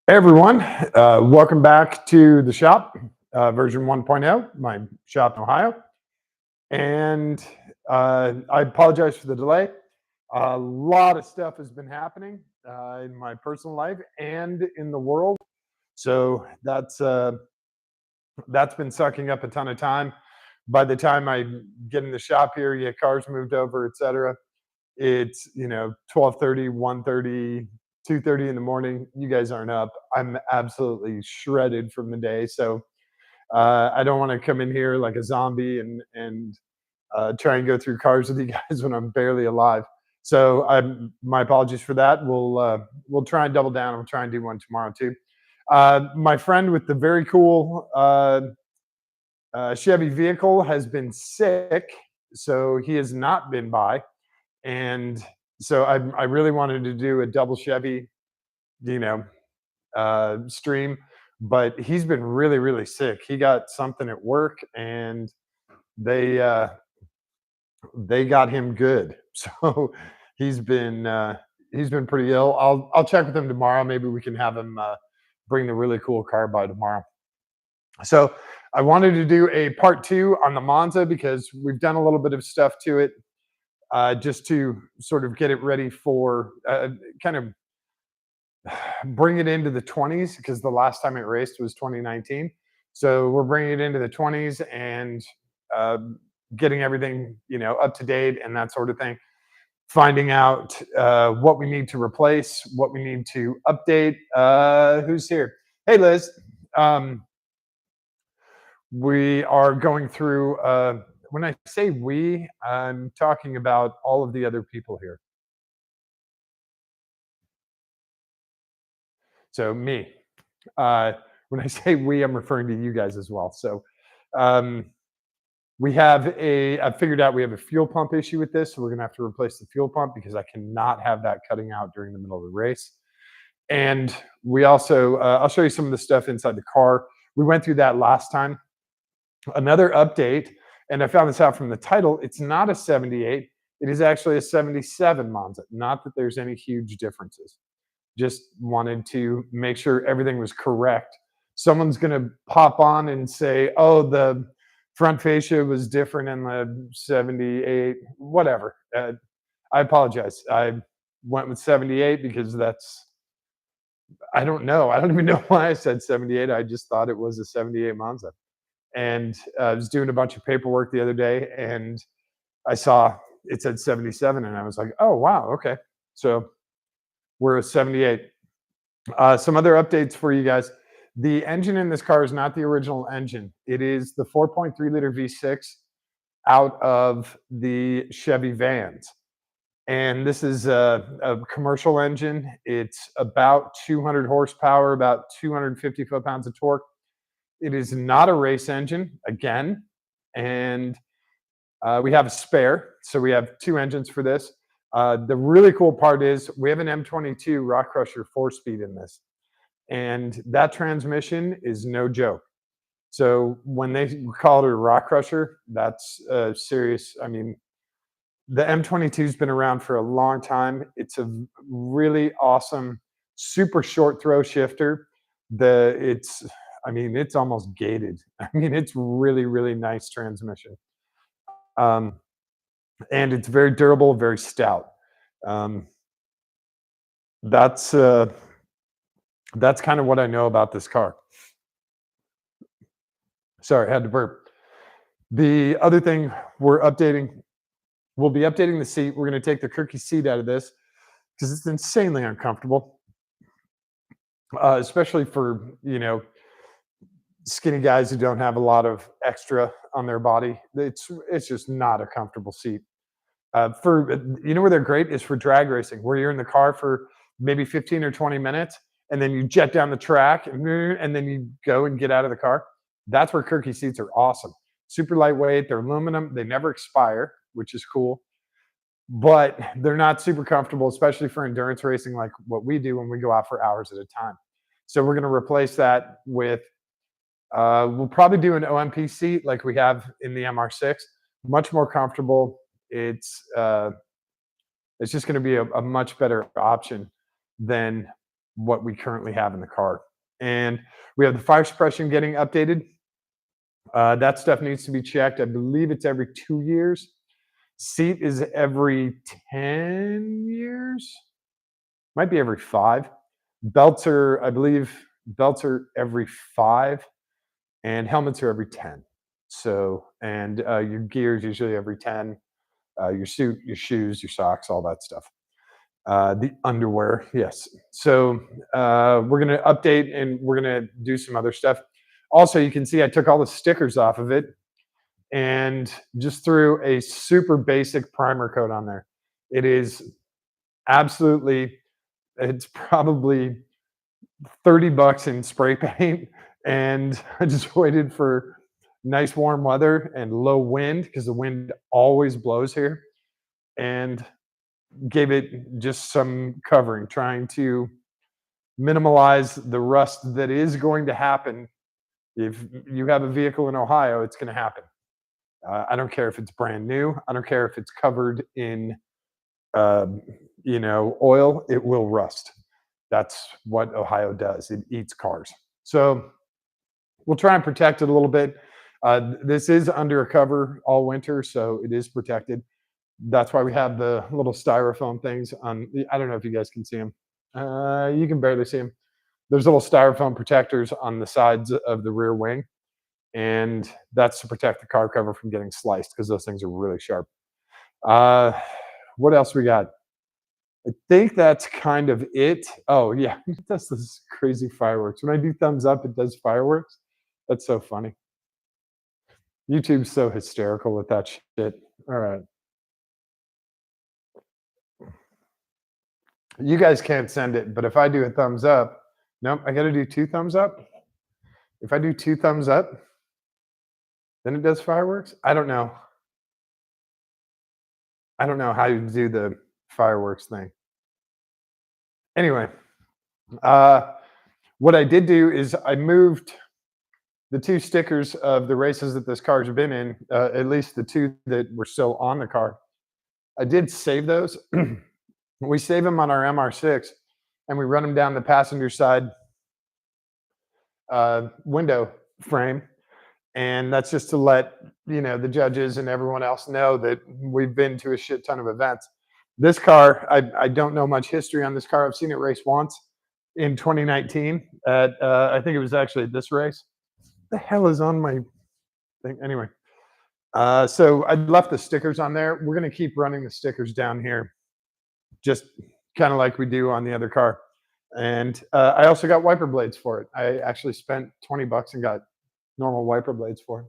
Hey everyone, welcome back to the shop, version 1.0, my shop in Ohio. And I apologize for the delay. A lot of stuff has been happening in my personal life and in the world, so that's been sucking up a ton of time. By the time I get in the shop here, yeah, cars moved over, etc. It's 12:30, 1:30, 2:30 in the morning. You guys aren't up. I'm absolutely shredded from the day, so I don't want to come in here like a zombie and try and go through cars with you guys when I'm barely alive. So my apologies for that. We'll try and double down. We'll try and do one tomorrow too. My friend with the very cool Chevy vehicle has been sick, so he has not been by. And so I really wanted to do a double Chevy, you know, stream, but he's been really, really sick. He got something at work, and they uh, they got him good. So he's been he's been pretty ill. I'll check with him tomorrow. Maybe we can have him bring the really cool car by tomorrow. So I wanted to do a part two on the Monza because we've done a little bit of stuff to it just to sort of get it ready for kind of bring it into the 20s because the last time it raced was 2019. So we're bringing it into the 20s and uh, getting everything up to date and that sort of thing. Finding out what we need to replace, what we need to update. Who's here? Hey, Liz. Um, we are going through. When I say we, I'm talking about all of the other people here. So me. Uh, when I say we, I'm referring to you guys as well. So um, I figured out we have a fuel pump issue with this. So we're going to have to replace the fuel pump because I cannot have that cutting out during the middle of the race. And we also, I'll show you some of the stuff inside the car. We went through that last time. Another update, and I found this out from the title, it's not a 78. It is actually a 77 Monza. Not that there's any huge differences. Just wanted to make sure everything was correct. Someone's going to pop on and say, oh, the front fascia was different in the 78, whatever. I apologize. I went with 78 because I don't know. I don't even know why I said 78. I just thought it was a 78 Monza. And I was doing a bunch of paperwork the other day and I saw it said 77 and I was like, oh, wow. Okay. So we're a 78. Some other updates for you guys. The engine in this car is not the original engine. It is the 4.3 liter V6 out of the Chevy vans. And this is a commercial engine. It's about 200 horsepower, about 250 foot-pounds of torque. It is not a race engine, again. And we have a spare. So we have two engines for this. The really cool part is we have an M22 Rock Crusher 4-speed in this. And that transmission is no joke. So when they call it a rock crusher, that's serious. I mean, the M22 has been around for a long time. It's a really awesome, super short throw shifter. I mean, it's almost gated. I mean, it's really, really nice transmission. Um, and it's very durable, very stout. Um, that's uh, that's kind of what I know about this car. Sorry, I had to burp. The other thing we'll be updating the seat. We're going to take the Kirky seat out of this because it's insanely uncomfortable, especially for skinny guys who don't have a lot of extra on their body. It's just not a comfortable seat. Where they're great is for drag racing, where you're in the car for maybe 15 or 20 minutes, and then you jet down the track, and then you go and get out of the car. That's where Kirky seats are awesome. Super lightweight. They're aluminum. They never expire, which is cool. But they're not super comfortable, especially for endurance racing like what we do when we go out for hours at a time. So we're going to replace that with we'll probably do an OMP seat like we have in the MR6. Much more comfortable. It's just going to be a much better option than what we currently have in the car. And we have the fire suppression getting updated. That stuff needs to be checked. I believe it's every 2 years. Seat is every 10 years. Might be every 5. Belts are, I believe, belts are every 5, and helmets are every 10. So, and your gears usually every 10. Your suit, your shoes, your socks, all that stuff. The underwear, yes. So we're gonna update and we're gonna do some other stuff. Also, you can see I took all the stickers off of it and just threw a super basic primer coat on there. It is absolutely, it's probably $30 in spray paint, and I just waited for nice warm weather and low wind because the wind always blows here, and gave it just some covering, trying to minimize the rust that is going to happen. If you have a vehicle in Ohio, it's going to happen. I don't care if it's brand new. I don't care if it's covered in, um, oil. It will rust. That's what Ohio does. It eats cars. So we'll try and protect it a little bit. This is under a cover all winter, so it is protected. That's why we have the little styrofoam things on. I don't know if you guys can see them. You can barely see them. There's little styrofoam protectors on the sides of the rear wing, and that's to protect the car cover from getting sliced because those things are really sharp. Uh, what else we got? I think that's kind of it. Oh yeah, it does this crazy fireworks. When I do thumbs up, it does fireworks. That's so funny. YouTube's so hysterical with that shit. All right. You guys can't send it, but if I do a thumbs up, nope, I got to do 2 thumbs up. If I do 2 thumbs up, then it does fireworks. I don't know. I don't know how you do the fireworks thing. Anyway, uh, what I did do is I moved the 2 stickers of the races that this car's been in, at least the 2 that were still on the car. I did save those. We save them on our MR6, and we run them down the passenger side window frame, and that's just to let the judges and everyone else know that we've been to a shit ton of events. This car, I don't know much history on this car. I've seen it race once in 2019 at I think it was actually at this race. What the hell is on my thing? Anyway, so I left the stickers on there. We're gonna keep running the stickers down here, just kind of like we do on the other car. And I also got wiper blades for it. I actually spent $20 and got normal wiper blades for it.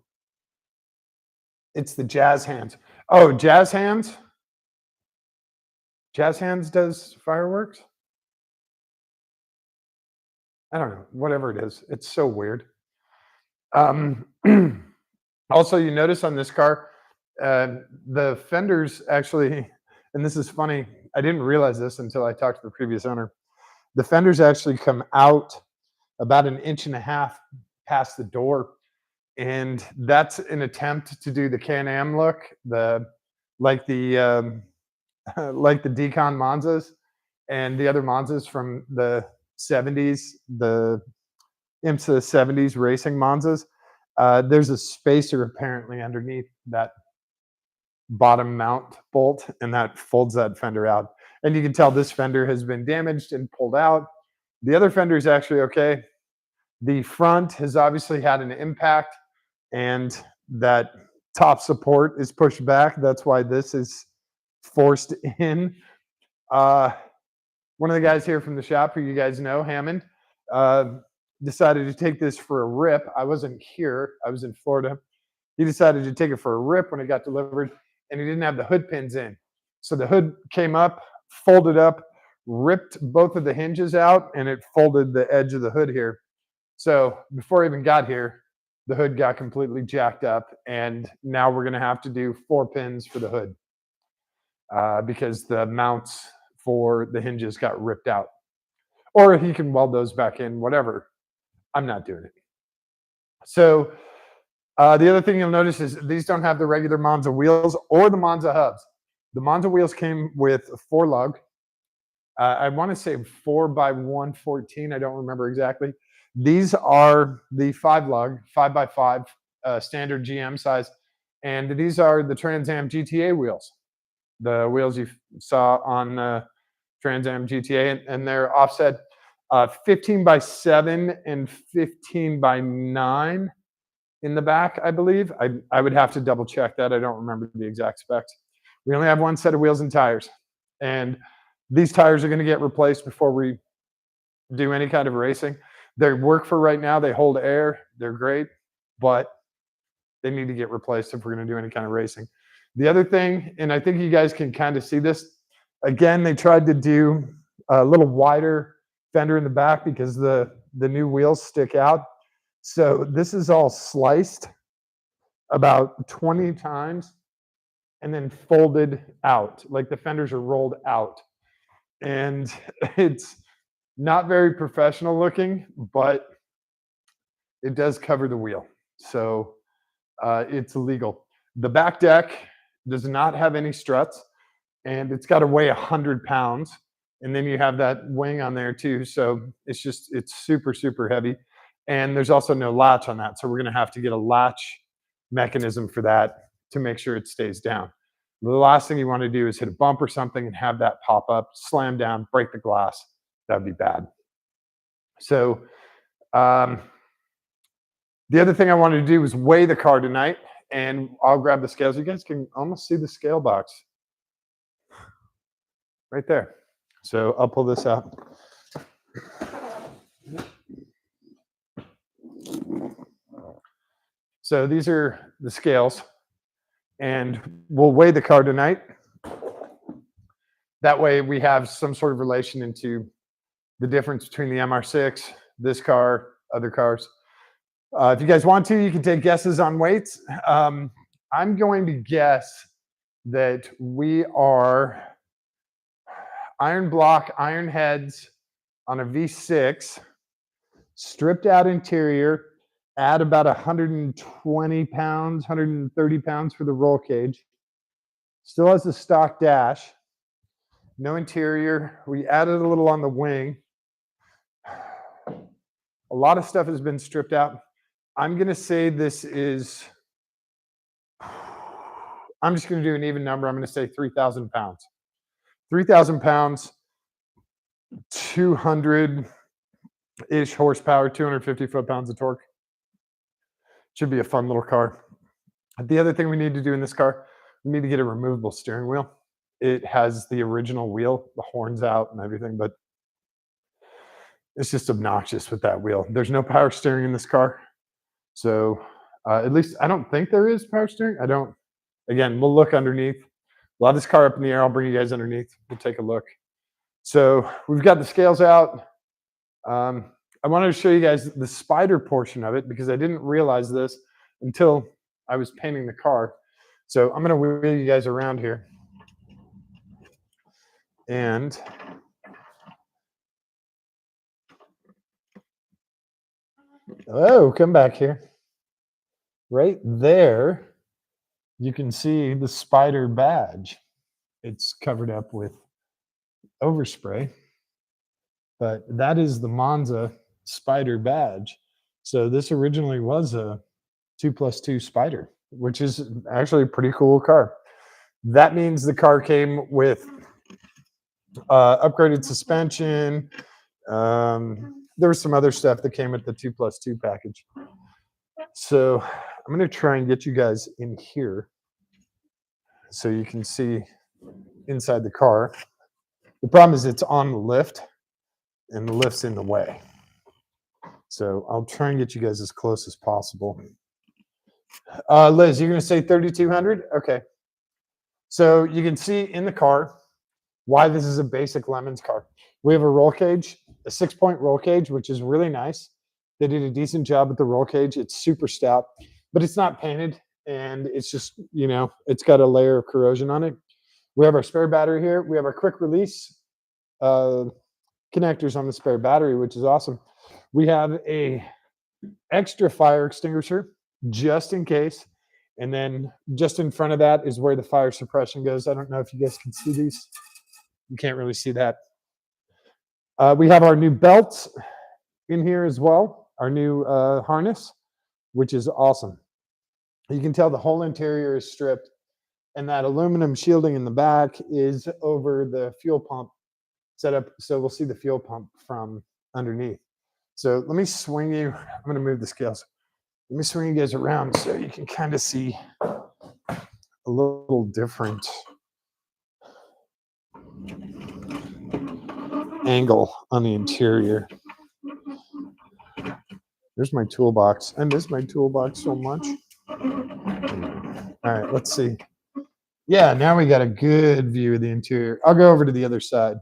It's the Jazz Hands. Oh, Jazz Hands? Jazz Hands does fireworks? I don't know. Whatever it is. It's so weird. Um, also, you notice on this car, the fenders actually, and this is funny, I didn't realize this until I talked to the previous owner. The fenders actually come out about 1.5 inches past the door, and that's an attempt to do the Can-Am look, like the like the Decon Monzas and the other Monzas from the 70s, the IMSA 70s racing Monzas. There's a spacer apparently underneath that bottom mount bolt, and that folds that fender out. And you can tell this fender has been damaged and pulled out. The other fender is actually okay. The front has obviously had an impact, and that top support is pushed back. That's why this is forced in. One of the guys here from the shop, who you guys know, Hammond, decided to take this for a rip. I wasn't here. I was in Florida. He decided to take it for a rip when it got delivered, and he didn't have the hood pins in. So the hood came up, folded up, ripped both of the hinges out, and it folded the edge of the hood here. So before I even got here, the hood got completely jacked up, and now we're going to have to do 4 pins for the hood because the mounts for the hinges got ripped out. Or he can weld those back in, whatever. I'm not doing it. So the other thing you'll notice is these don't have the regular Monza wheels or the Monza hubs. The Monza wheels came with 4 lug. I want to say 4x114. I don't remember exactly. These are the 5 lug, 5x5 standard GM size. And these are the Trans Am GTA wheels, the wheels you saw on Trans Am GTA, and they're offset 15x7 and 15x9 in the back, I believe. I would have to double check that. I don't remember the exact specs. We only have one set of wheels and tires, and these tires are going to get replaced before we do any kind of racing. They work for right now. They hold air. They're great, but they need to get replaced if we're going to do any kind of racing. The other thing, and I think you guys can kind of see this, again, they tried to do a little wider fender in the back because the new wheels stick out. So this is all sliced about 20 times and then folded out, like the fenders are rolled out. And it's not very professional looking, but it does cover the wheel. So it's legal. The back deck does not have any struts, and it's got to weigh 100 pounds. And then you have that wing on there too. So it's super, super heavy. And there's also no latch on that. So we're going to have to get a latch mechanism for that to make sure it stays down. The last thing you want to do is hit a bump or something and have that pop up, slam down, break the glass. That would be bad. So the other thing I wanted to do was weigh the car tonight, and I'll grab the scales. You guys can almost see the scale box right there. So I'll pull this out. So these are the scales, and we'll weigh the car tonight. That way we have some sort of relation into the difference between the MR6, this car, other cars. If you guys want to, you can take guesses on weights. I'm going to guess that we are iron block, iron heads on a V6, stripped out interior, add about 120 pounds, 130 pounds for the roll cage. Still has a stock dash, no interior. We added a little on the wing. A lot of stuff has been stripped out. I'm going to say this is, I'm just going to do an even number. I'm going to say 3,000 pounds. 3,000 pounds, 200-ish horsepower, 250 foot-pounds of torque. Should be a fun little car. The other thing we need to do in this car, we need to get a removable steering wheel. It has the original wheel, the horns out and everything, but it's just obnoxious with that wheel. There's no power steering in this car. So at least I don't think there is power steering. Again, we'll look underneath. We'll have this car up in the air. I'll bring you guys underneath. We'll take a look. So we've got the scales out. I wanted to show you guys the spider portion of it because I didn't realize this until I was painting the car. So I'm going to wheel you guys around here. And oh, come back here. Right there, you can see the spider badge. It's covered up with overspray, but that is the Monza spider badge. So this originally was a 2+2 spider, which is actually a pretty cool car. That means the car came with upgraded suspension. There was some other stuff that came with the 2+2 package. So I'm going to try and get you guys in here so you can see inside the car. The problem is it's on the lift, and the lift's in the way. So I'll try and get you guys as close as possible. Liz, you're going to say 3,200? Okay. So you can see in the car why this is a basic Lemons car. We have a roll cage, a 6-point roll cage, which is really nice. They did a decent job with the roll cage. It's super stout, but it's not painted, and it's just, it's got a layer of corrosion on it. We have our spare battery here. We have our quick release connectors on the spare battery, which is awesome. We have a extra fire extinguisher just in case. And then just in front of that is where the fire suppression goes. I don't know if you guys can see these. You can't really see that. We have our new belts in here as well, our new harness, which is awesome. You can tell the whole interior is stripped, and that aluminum shielding in the back is over the fuel pump setup, so we'll see the fuel pump from underneath. So let me swing you. I'm going to move the scales. Let me swing you guys around so you can kind of see a little different angle on the interior. There's my toolbox. I miss my toolbox so much. All right, let's see. Yeah, now we got a good view of the interior. I'll go over to the other side.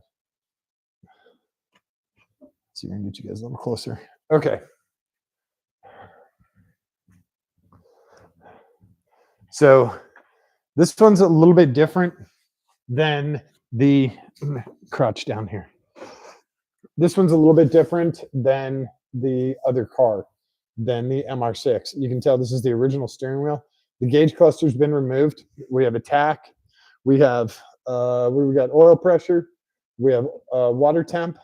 Let's see if I can get you guys a little closer. Okay. So this one's a little bit different than the crouch down here. This one's a little bit different than the other car, than the MR6. You can tell this is the original steering wheel. The gauge cluster's been removed. We have a tach. We have we got oil pressure. We have water temp.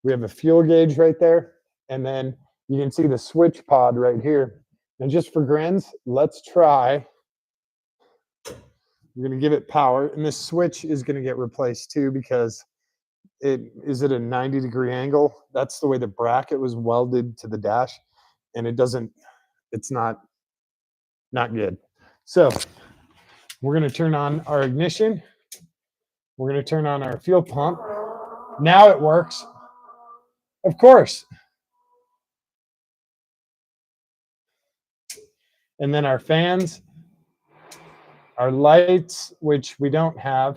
We have a fuel gauge right there. And then you can see the switch pod right here. And just for grins, let's try. We're going to give it power. And this switch is going to get replaced too because it is at a 90-degree angle. That's the way the bracket was welded to the dash. And it's not good. So we're going to turn on our ignition. We're going to turn on our fuel pump. Now it works. Of course. And then our fans, our lights, which we don't have.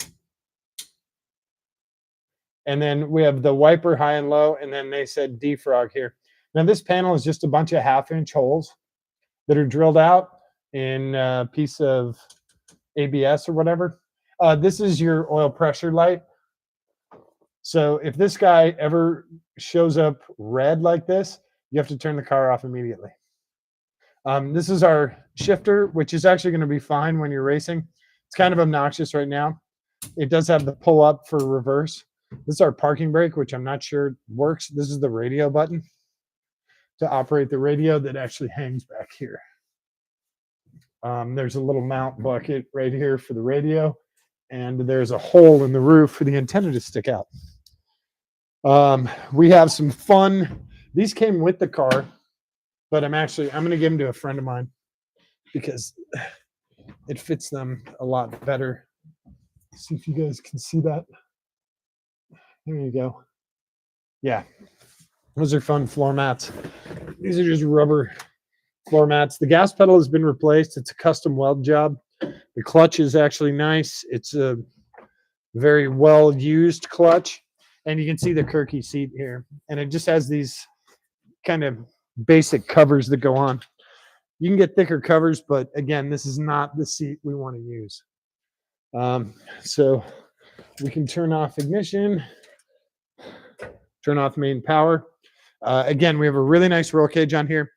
And then we have the wiper high and low, and then they said defrog here. Now this panel is just a bunch of 1/2-inch holes that are drilled out in a piece of ABS or whatever. This is your oil pressure light. So if this guy ever shows up red like this, you have to turn the car off immediately. This is our shifter, which is actually going to be fine when you're racing. It's kind of obnoxious right now. It does have the pull up for reverse. This is our parking brake, which I'm not sure works. This is the radio button to operate the radio that actually hangs back here. There's a little mount bucket right here for the radio, and there's a hole in the roof for the antenna to stick out. We have some fun. These came with the car, but I'm going to give them to a friend of mine because it fits them a lot better. See if you guys can see that. There you go. Yeah, those are fun floor mats. These are just rubber floor mats. The gas pedal has been replaced. It's a custom weld job. The clutch is actually nice. It's a very well used clutch, and you can see the Kirky seat here, and it just has these kind of basic covers that go on. You can get thicker covers, but again, this is not the seat we want to use. So we can turn off ignition, turn off main power. Again, we have a really nice roll cage on here.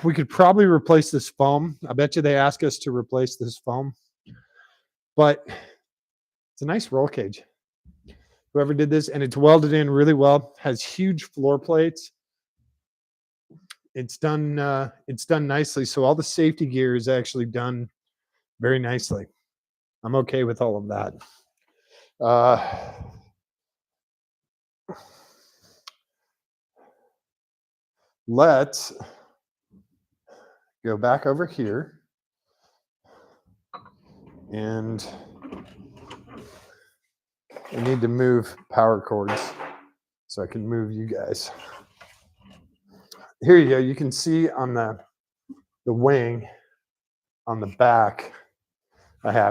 We could probably replace this foam. I bet you they ask us to replace this foam, but it's a nice roll cage. Whoever did this, and it's welded in really well, has huge floor plates. It's done nicely. So all the safety gear is actually done very nicely. I'm okay with all of that. Let's go back over here, and I need to move power cords so I can move you guys. Here you go. You can see on the wing on the back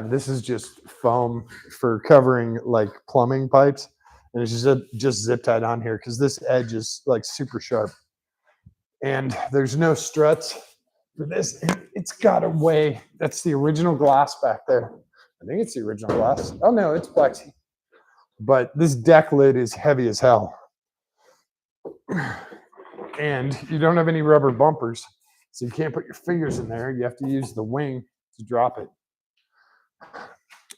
this is just foam for covering like plumbing pipes, and it's just zip tied on here because this edge is like super sharp, and there's no struts for this. It's got a way. That's the original glass back there. I think it's the original glass. Oh no, it's plexi, but this deck lid is heavy as hell, and you don't have any rubber bumpers, so you can't put your fingers in there. You have to use the wing to drop it.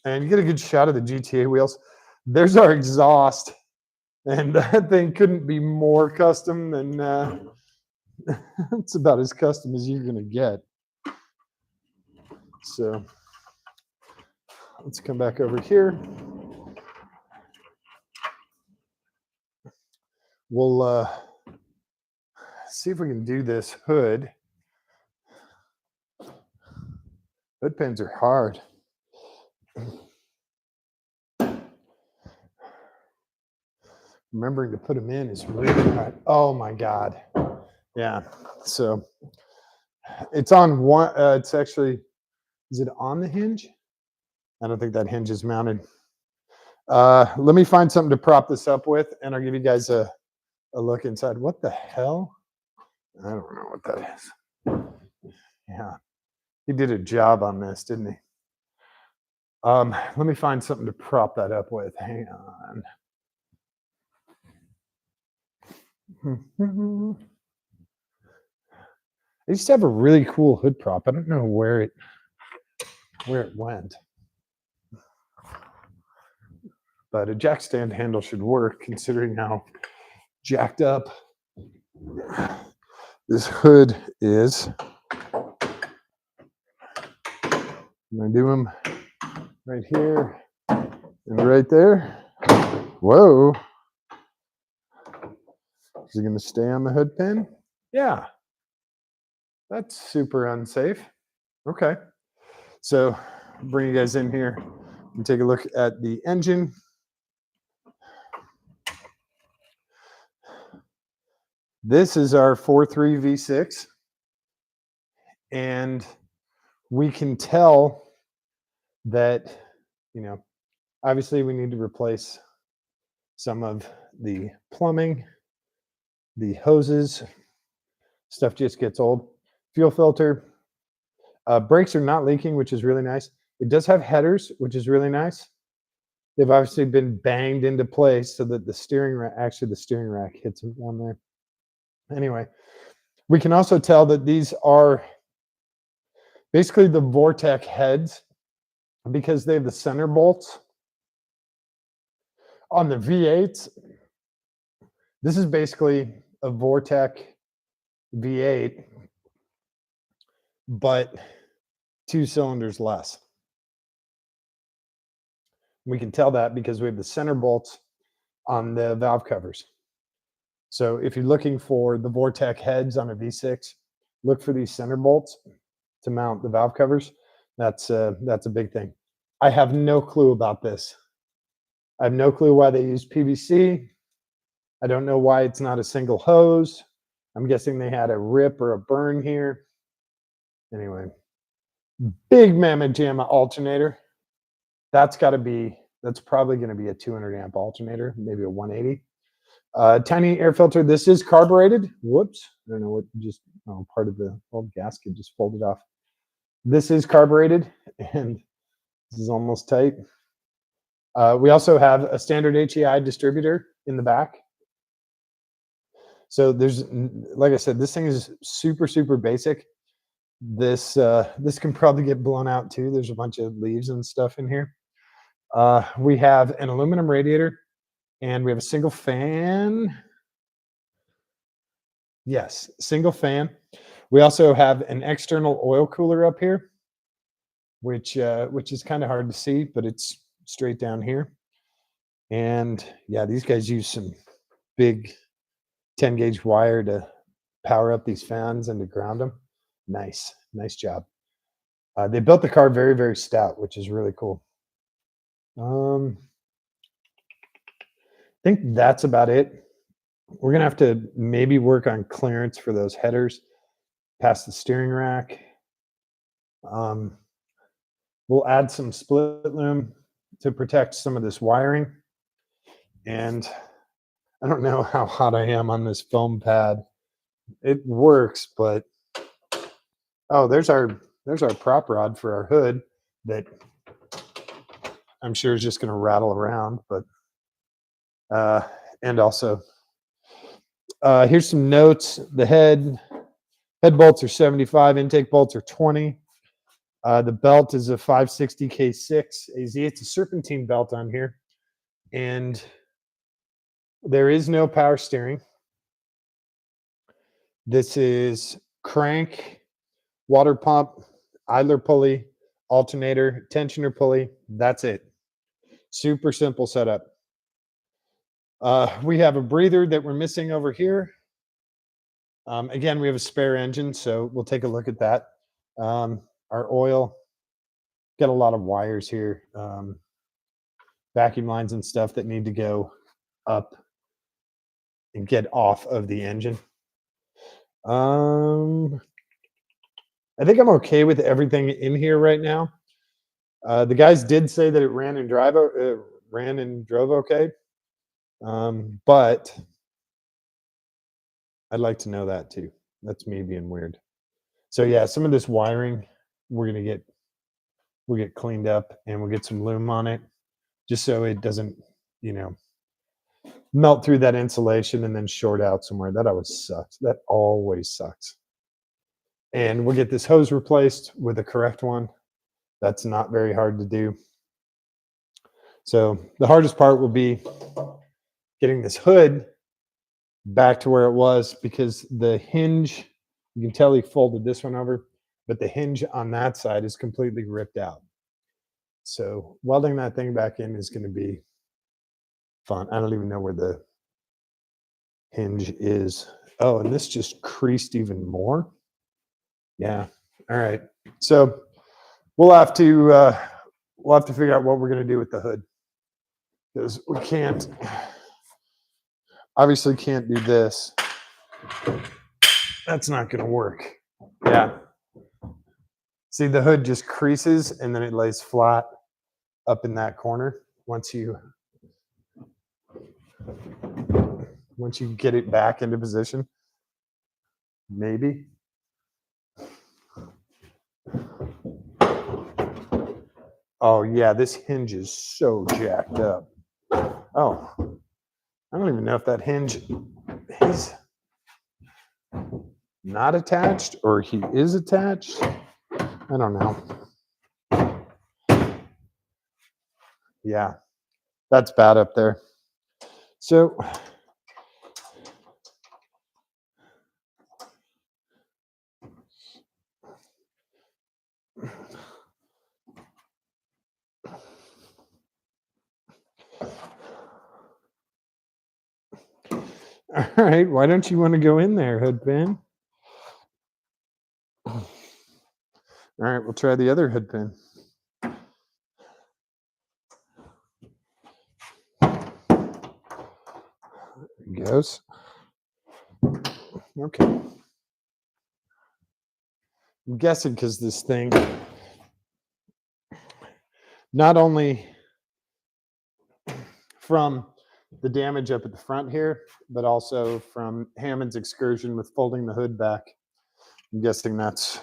And you get a good shot of the GTA wheels. There's our exhaust. And that thing couldn't be more custom than it's about as custom as you're gonna get. So let's come back over here. We'll see if we can do this hood. Hood pins are hard. Remembering to put them in is really hard. Oh my God. Yeah. So it's on one, it's actually, is it on the hinge? I don't think that hinge is mounted. Let me find something to prop this up with, and I'll give you guys a look inside. What the hell? I don't know what that is. Yeah. He did a job on this, didn't he? Let me find something to prop that up with. Hang on. I used to have a really cool hood prop. I don't know where it went. But a jack stand handle should work considering how jacked up this hood is. I'm gonna do them right here and right there. Whoa. Is it gonna stay on the hood pin? Yeah. That's super unsafe. Okay. So bring you guys in here and take a look at the engine. This is our 4.3 V6. And we can tell that, obviously we need to replace some of the plumbing, the hoses, stuff just gets old. Fuel filter, brakes are not leaking, which is really nice. It does have headers, which is really nice. They've obviously been banged into place so that the steering rack hits on there. Anyway, we can also tell that these are basically the Vortec heads because they have the center bolts. On the V8s, this is basically a Vortec V8, but 2 cylinders less. We can tell that because we have the center bolts on the valve covers. So if you're looking for the Vortec heads on a V6, look for these center bolts to mount the valve covers. That's a big thing. I have no clue about this. I have no clue why they use PVC. I don't know why it's not a single hose. I'm guessing they had a rip or a burn here. Anyway, big Mammoth Jamma alternator. That's probably going to be a 200 amp alternator, maybe a 180. Tiny air filter. This is carbureted. Whoops. I don't know what part of the old gasket just folded off. This is carbureted, and this is almost tight. We also have a standard HEI distributor in the back. So there's, like I said, this thing is super, super basic. This can probably get blown out too. There's a bunch of leaves and stuff in here. We have an aluminum radiator, and we have a single fan. Yes, single fan. We also have an external oil cooler up here, which is kind of hard to see, but it's straight down here. And yeah, these guys use some big 10 gauge wire to power up these fans and to ground them. Nice job. They built the car very, very stout, which is really cool. I think that's about it. We're gonna have to maybe work on clearance for those headers past the steering rack. We'll add some split loom to protect some of this wiring. And I don't know how hot I am on this foam pad. It works, but there's our prop rod for our hood that I'm sure is just going to rattle around. But and also here's some notes. The head bolts are 75. Intake bolts are 20. The belt is a 560 K6 AZ. It's a serpentine belt on here, and There is no power steering. This is crank, water pump, idler pulley, alternator, tensioner pulley. That's it. Super simple setup. We have a breather that we're missing over here. Again, we have a spare engine, so we'll take a look at that. Our oil, got a lot of wires here, vacuum lines and stuff that need to go up and get off of the engine. I think I'm okay with everything in here right now. The guys did say that it ran and drove okay, but I'd like to know that too. That's me being weird. So yeah, some of this wiring we'll get cleaned up and we'll get some loom on it, just so it doesn't, you know, melt through that insulation and then short out somewhere. That always sucks. That always sucks. And we'll get this hose replaced with the correct one. That's not very hard to do. So the hardest part will be getting this hood back to where it was, because the hinge, you can tell he folded this one over, but the hinge on that side is completely ripped out. So welding that thing back in is going to be fun. I don't even know where the hinge is. Oh, and this just creased even more. Yeah. All right. So we'll have to figure out what we're going to do with the hood, because we obviously can't do this. That's not going to work. Yeah. See, the hood just creases and then it lays flat up in that corner once you get it back into position. Maybe. Oh yeah, this hinge is so jacked up. Oh, I don't even know if that hinge is not attached or he is attached. I don't know. Yeah, that's bad up there. So all right, why don't you want to go in there, Hoodpin? All right, we'll try the other Hoodpin. There he goes. Okay. I'm guessing because this thing, not only from the damage up at the front here, but also from Hammond's excursion with folding the hood back, I'm guessing that's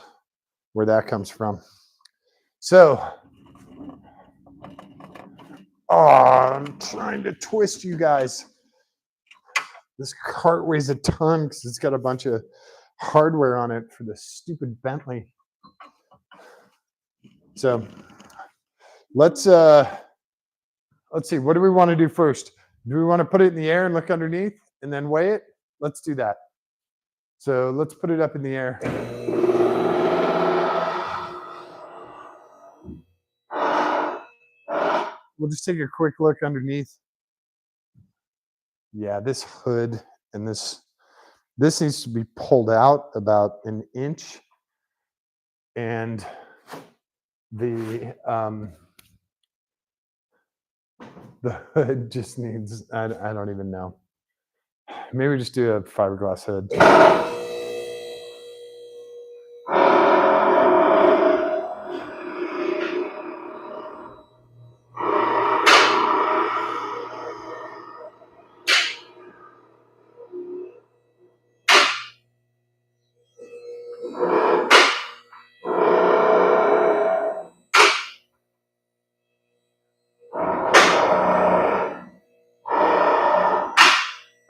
where that comes from. So, I'm trying to twist you guys. This cart weighs a ton because it's got a bunch of hardware on it for the stupid Bentley. So let's see, what do we want to do first? Do we want to put it in the air and look underneath and then weigh it? Let's do that. So let's put it up in the air. We'll just take a quick look underneath. Yeah, this hood and this needs to be pulled out about an inch, and the hood just needs, I don't even know. Maybe just do a fiberglass hood.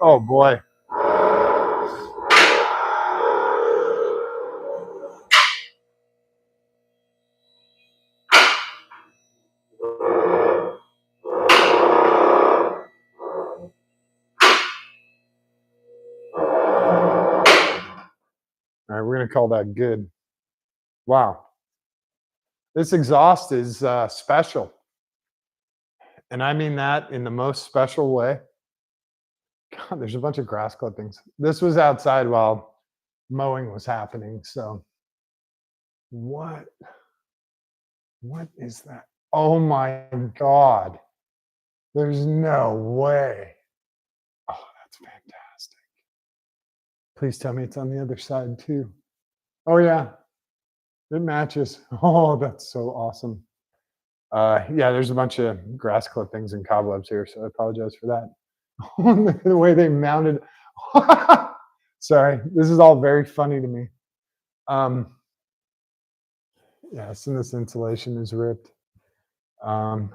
Oh boy. going to call that good. Wow. This exhaust is special. And I mean that in the most special way. God, there's a bunch of grass clippings. This was outside while mowing was happening. So what what is that? Oh my God. There's no way. Oh, that's fantastic. Please tell me it's on the other side too. Oh yeah, it matches. Oh, that's so awesome. Yeah, there's a bunch of grass clippings and cobwebs here, so I apologize for that. The way they mounted. Sorry, this is all very funny to me. Um, yes, and this insulation is ripped. Um,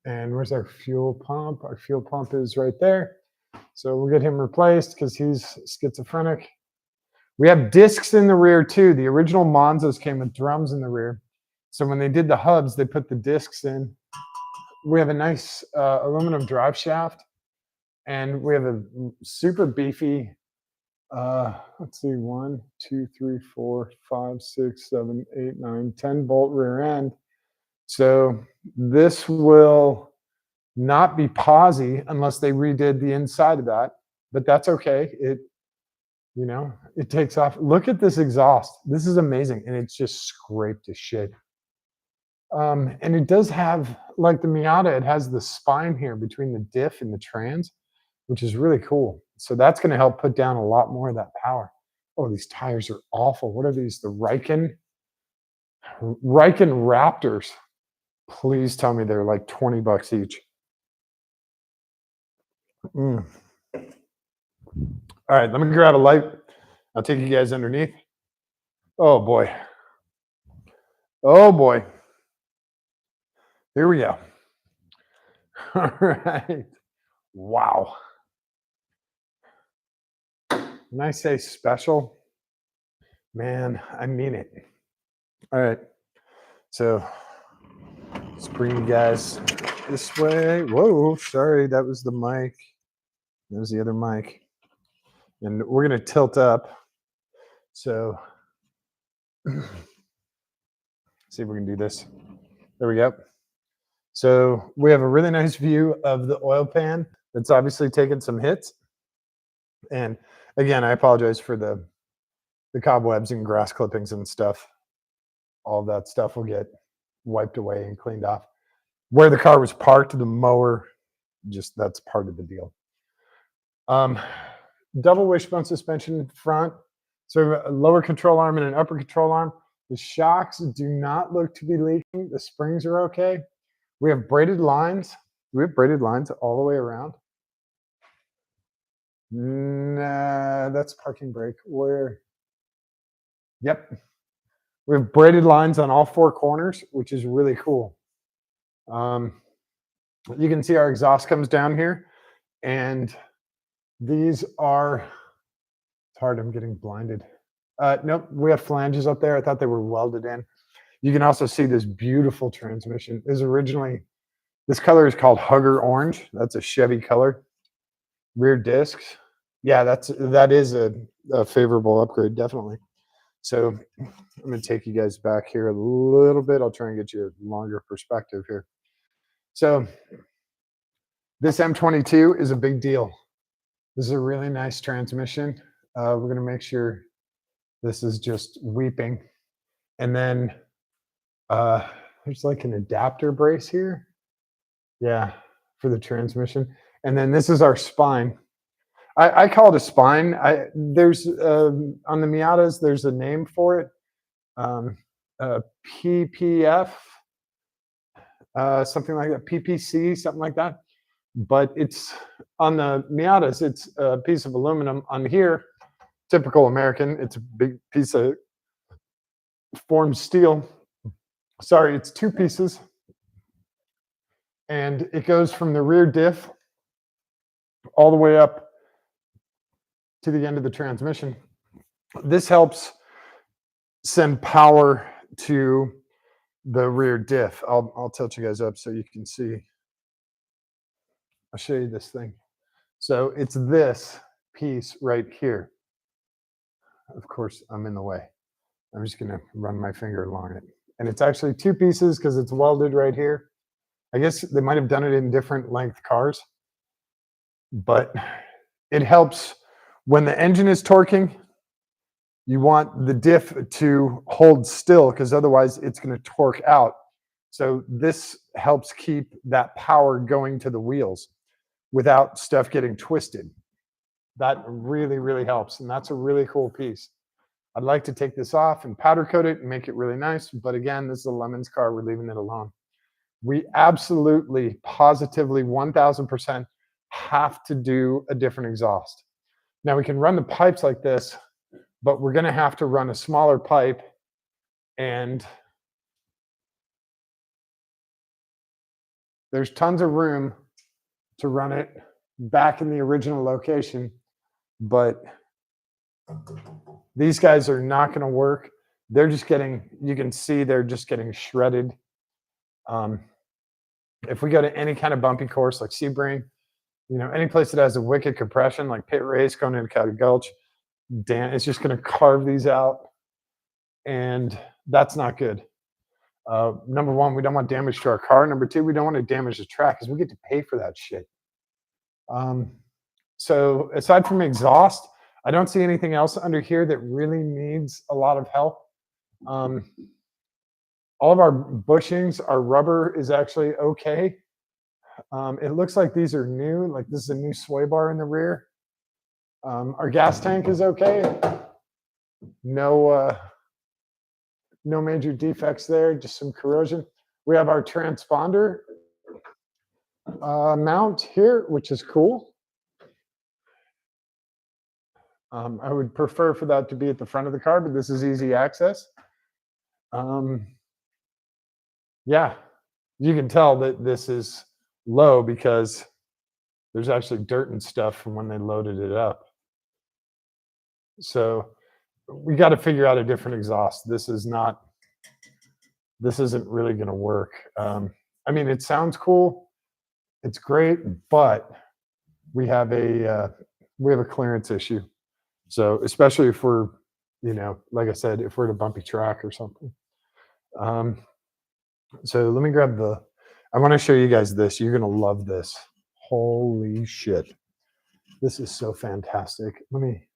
and where's our fuel pump? Our fuel pump is right there. So we'll get him replaced because he's schizophrenic. We have discs in the rear too. The original Monzas came with drums in the rear. So when they did the hubs, they put the discs in. We have a nice aluminum drive shaft, and we have a super beefy, let's see, 1, 2, 3, 4, 5, 6, 7, 8, 9, 10 bolt rear end. So this will not be posy unless they redid the inside of that, but that's okay. It takes off. Look at this exhaust. This is amazing, and it's just scraped to shit. And it does have, like the Miata, it has the spine here between the diff and the trans, which is really cool. So that's going to help put down a lot more of that power. Oh, these tires are awful. What are these? The Riken Raptors. Please tell me they're like $20 each. Mm. All right, let me grab a light. I'll take you guys underneath. Oh boy. Oh boy. Here we go. All right. Wow. When I say special, man, I mean it. All right. So let's bring you guys this way. Whoa, sorry, that was the mic. That was the other mic. And we're going to tilt up. So see if we can do this. There we go. So we have a really nice view of the oil pan that's obviously taken some hits. And again, I apologize for the cobwebs and grass clippings and stuff. All of that stuff will get wiped away and cleaned off. Where the car was parked, the mower, just that's part of the deal. Double wishbone suspension front. So a lower control arm and an upper control arm. The shocks do not look to be leaking. The springs are okay. We have braided lines. We have braided lines all the way around. Nah, that's parking brake. Yep. We have braided lines on all 4 corners, which is really cool. You can see our exhaust comes down here, and these are, it's hard, I'm getting blinded. Nope, we have flanges up there. I thought they were welded in. You can also see this beautiful transmission. This color is called Hugger Orange. That's a Chevy color. Rear discs. Yeah, that is a favorable upgrade, definitely. So I'm going to take you guys back here a little bit. I'll try and get you a longer perspective here. So this M22 is a big deal. This is a really nice transmission. We're going to make sure this is just weeping. And then there's like an adapter brace here. Yeah, for the transmission. And then this is our spine. I call it a spine. There's on the Miatas, there's a name for it. PPF, something like that. PPC, something like that. But it's on the Miatas, it's a piece of aluminum. On here, typical American, it's a big piece of formed steel. Sorry, it's 2 pieces. And it goes from the rear diff all the way up to the end of the transmission. This helps send power to the rear diff. I'll tilt you guys up so you can see. I'll show you this thing. So it's this piece right here. Of course, I'm in the way. I'm just going to run my finger along it. And it's actually two pieces because it's welded right here. I guess they might have done it in different length cars, but it helps when the engine is torquing. You want the diff to hold still because otherwise it's going to torque out. So this helps keep that power going to the wheels without stuff getting twisted. That really, really helps. And that's a really cool piece. I'd like to take this off and powder coat it and make it really nice. But again, this is a Lemons car. We're leaving it alone. We absolutely, positively, 1000% have to do a different exhaust. Now we can run the pipes like this, but we're going to have to run a smaller pipe, and there's tons of room to run it back in the original location, but these guys are not going to work. They're just getting, you can see they're just getting shredded. If we go to any kind of bumpy course like Sebring, you know, any place that has a wicked compression like Pit Race going into Cowder Gulch, Dan, it's just going to carve these out, and that's not good. Number one, we don't want damage to our car. Number two, we don't want to damage the track because we get to pay for that shit. So aside from exhaust, I don't see anything else under here that really needs a lot of help. All of our bushings, our rubber is actually okay. It looks like these are new, like this is a new sway bar in the rear. Our gas tank is okay. No major defects there, just some corrosion. We have our transponder mount here, which is cool. I would prefer for that to be at the front of the car, but this is easy access. Yeah, you can tell that this is low because there's actually dirt and stuff from when they loaded it up. So we got to figure out a different exhaust. This isn't really going to work. I mean, it sounds cool. It's great, but we have a clearance issue. So especially if we're, you know, like I said, if we're at a bumpy track or something. So let me grab I want to show you guys this. You're going to love this. Holy shit. This is so fantastic. Let me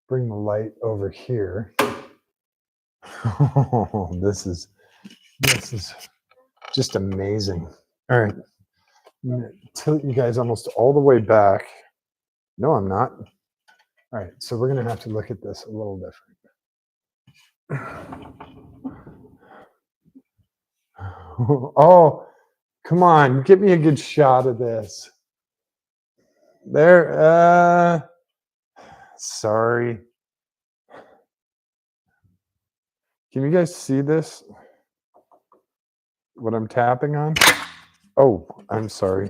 bring the light over here. Oh, this is just amazing. All right. I'm going to tilt you guys almost all the way back. No, I'm not. All right. So we're going to have to look at this a little different. Oh, come on. Give me a good shot of this. There. Sorry. Can you guys see this? What I'm tapping on? Oh, I'm sorry.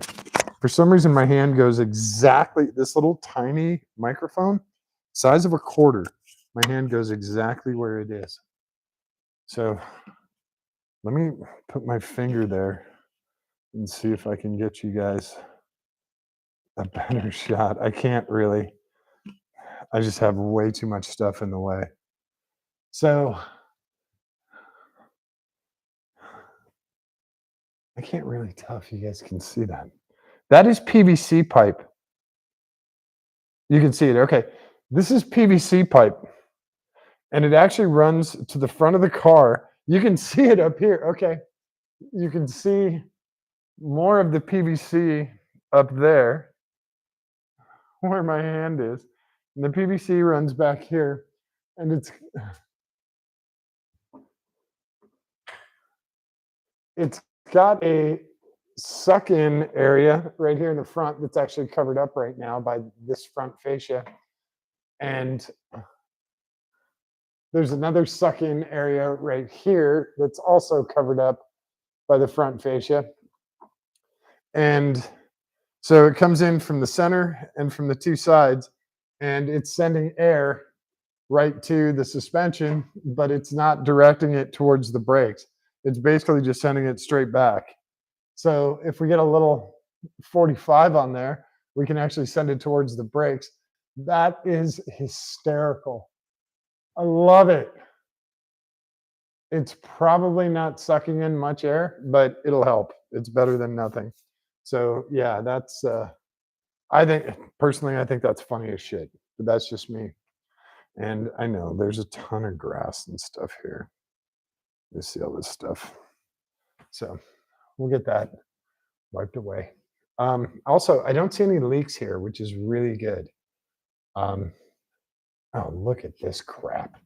For some reason, my hand goes exactly, this little tiny microphone, size of a quarter, my hand goes exactly where it is. So let me put my finger there and see if I can get you guys a better shot. I can't really. I just have way too much stuff in the way. So I can't really tell if you guys can see that. That is PVC pipe. You can see it. Okay. This is PVC pipe. And it actually runs to the front of the car. You can see it up here. Okay. You can see more of the PVC up there where my hand is. And the PVC runs back here. And it's got a suck-in area right here in the front that's actually covered up right now by this front fascia. And there's another suck-in area right here that's also covered up by the front fascia. And so it comes in from the center and from the two sides, and it's sending air right to the suspension, but it's not directing it towards the brakes. It's basically just sending it straight back. So if we get a little 45 on there, we can actually send it towards the brakes. That is hysterical. I love it. It's probably not sucking in much air, but it'll help. It's better than nothing. So yeah, that's I think personally, I think that's funny as shit. But that's just me. And I know there's a ton of grass and stuff here. You see all this stuff. So we'll get that wiped away. Also, I don't see any leaks here, which is really good. Um, oh, look at this crap.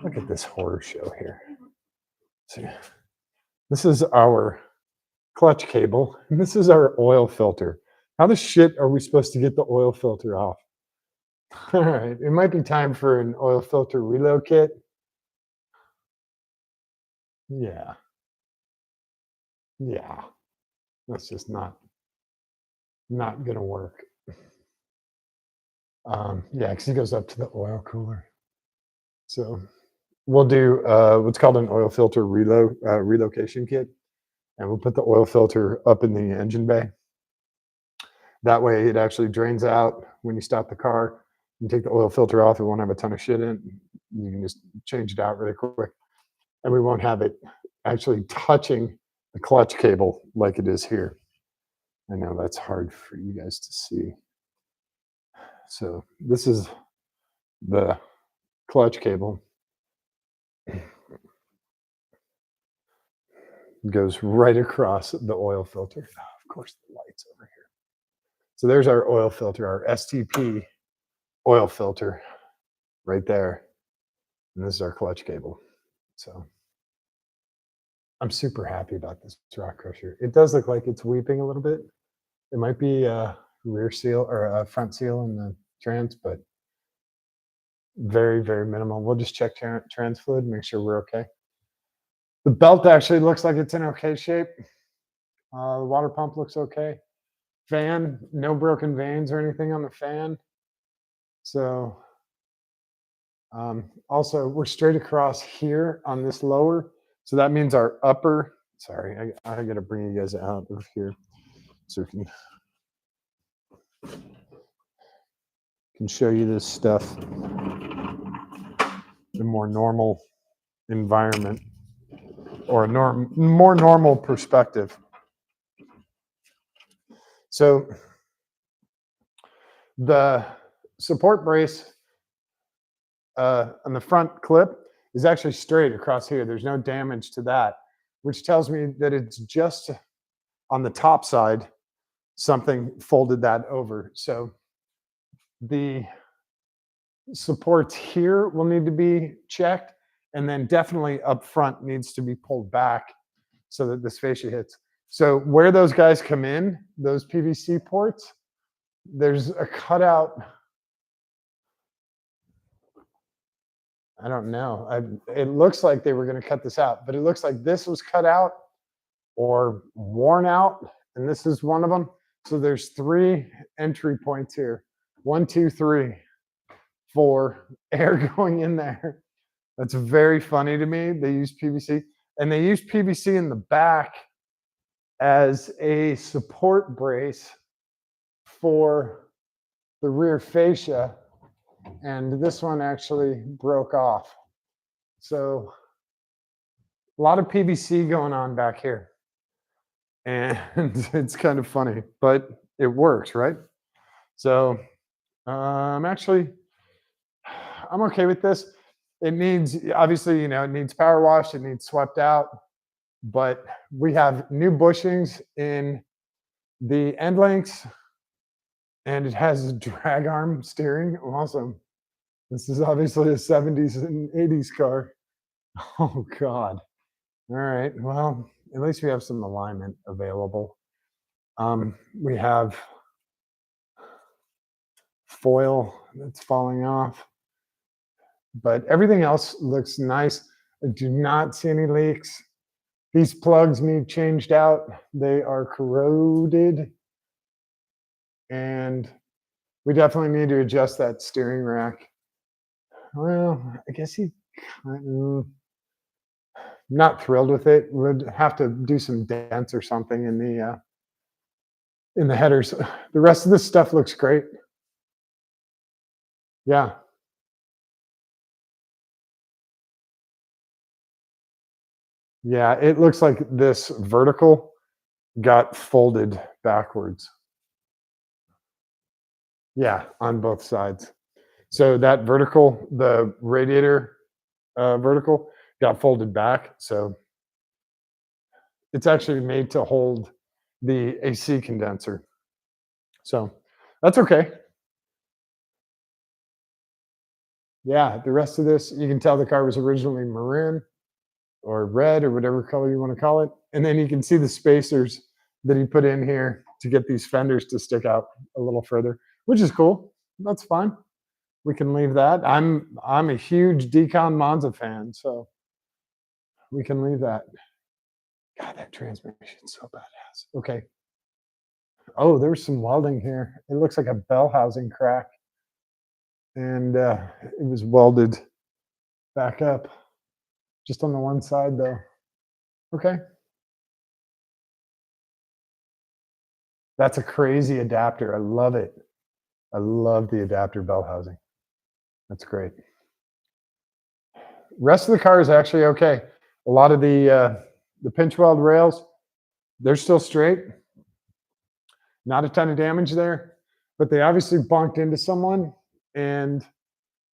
Look at this horror show here. See, this is our clutch cable, and this is our oil filter. How the shit are we supposed to get the oil filter off? All right, it might be time for an oil filter reload kit. Yeah, yeah, that's just not gonna work. Yeah, because he goes up to the oil cooler. So we'll do what's called an oil filter relocation kit, and we'll put the oil filter up in the engine bay. That way, it actually drains out when you stop the car. You take the oil filter off; it won't have a ton of shit in. You can just change it out really quick, and we won't have it actually touching the clutch cable like it is here. I know that's hard for you guys to see. So this is the clutch cable. Goes right across the oil filter. Oh, of course, the light's over here. So there's our oil filter, our STP oil filter right there. And this is our clutch cable. So I'm super happy about this rock crusher. It does look like it's weeping a little bit. It might be a rear seal or a front seal in the trans, but very, very minimal. We'll just check trans fluid, make sure we're okay. The belt actually looks like it's in okay shape. The water pump looks okay. Fan, no broken veins or anything on the fan. So also we're straight across here on this lower. So that means our upper, sorry, I gotta bring you guys out of here so we can show you this stuff in a more normal environment or a more normal perspective. So the support brace on the front clip is actually straight across here. There's no damage to that, which tells me that it's just on the top side, something folded that over. So the supports here will need to be checked, and then definitely up front needs to be pulled back so that this fascia hits. So where those guys come in, those PVC ports, there's a cutout. I don't know. It looks like they were going to cut this out, but it looks like this was cut out or worn out, and this is one of them. So there's 3 entry points here. 1, 2, 3 for air going in there. That's very funny to me. They use PVC, and they use PVC in the back as a support brace for the rear fascia, and this one actually broke off. So a lot of PVC going on back here, and it's kind of funny, but it works, right? So actually, I'm okay with this. It needs, obviously, it needs power wash, it needs swept out, but we have new bushings in the end links, and it has a drag arm steering. Awesome. This is obviously a 70s and 80s car. Oh, God. All right. Well, at least we have some alignment available. We have foil that's falling off, but everything else looks nice. I do not see any leaks. These plugs need changed out. They are corroded, and we definitely need to adjust that steering rack. Well, I guess not thrilled with it. Would have to do some dents or something in the headers. The rest of this stuff looks great. Yeah. Yeah, it looks like this vertical got folded backwards. Yeah, on both sides. So that vertical, the radiator vertical, got folded back. So it's actually made to hold the AC condenser. So that's okay. Yeah, the rest of this, you can tell the car was originally maroon or red or whatever color you want to call it. And then you can see the spacers that he put in here to get these fenders to stick out a little further, which is cool. That's fine. We can leave that. I'm a huge Decon Monza fan, so we can leave that. God, that transmission's so badass. Okay. Oh, there's some welding here. It looks like a bell housing crack, and it was welded back up just on the one side, though. Okay. That's a crazy adapter. I love it. I love the adapter bell housing. That's great. Rest of the car is actually okay. A lot of the pinch weld rails, they're still straight. Not a ton of damage there, but they obviously bunked into someone and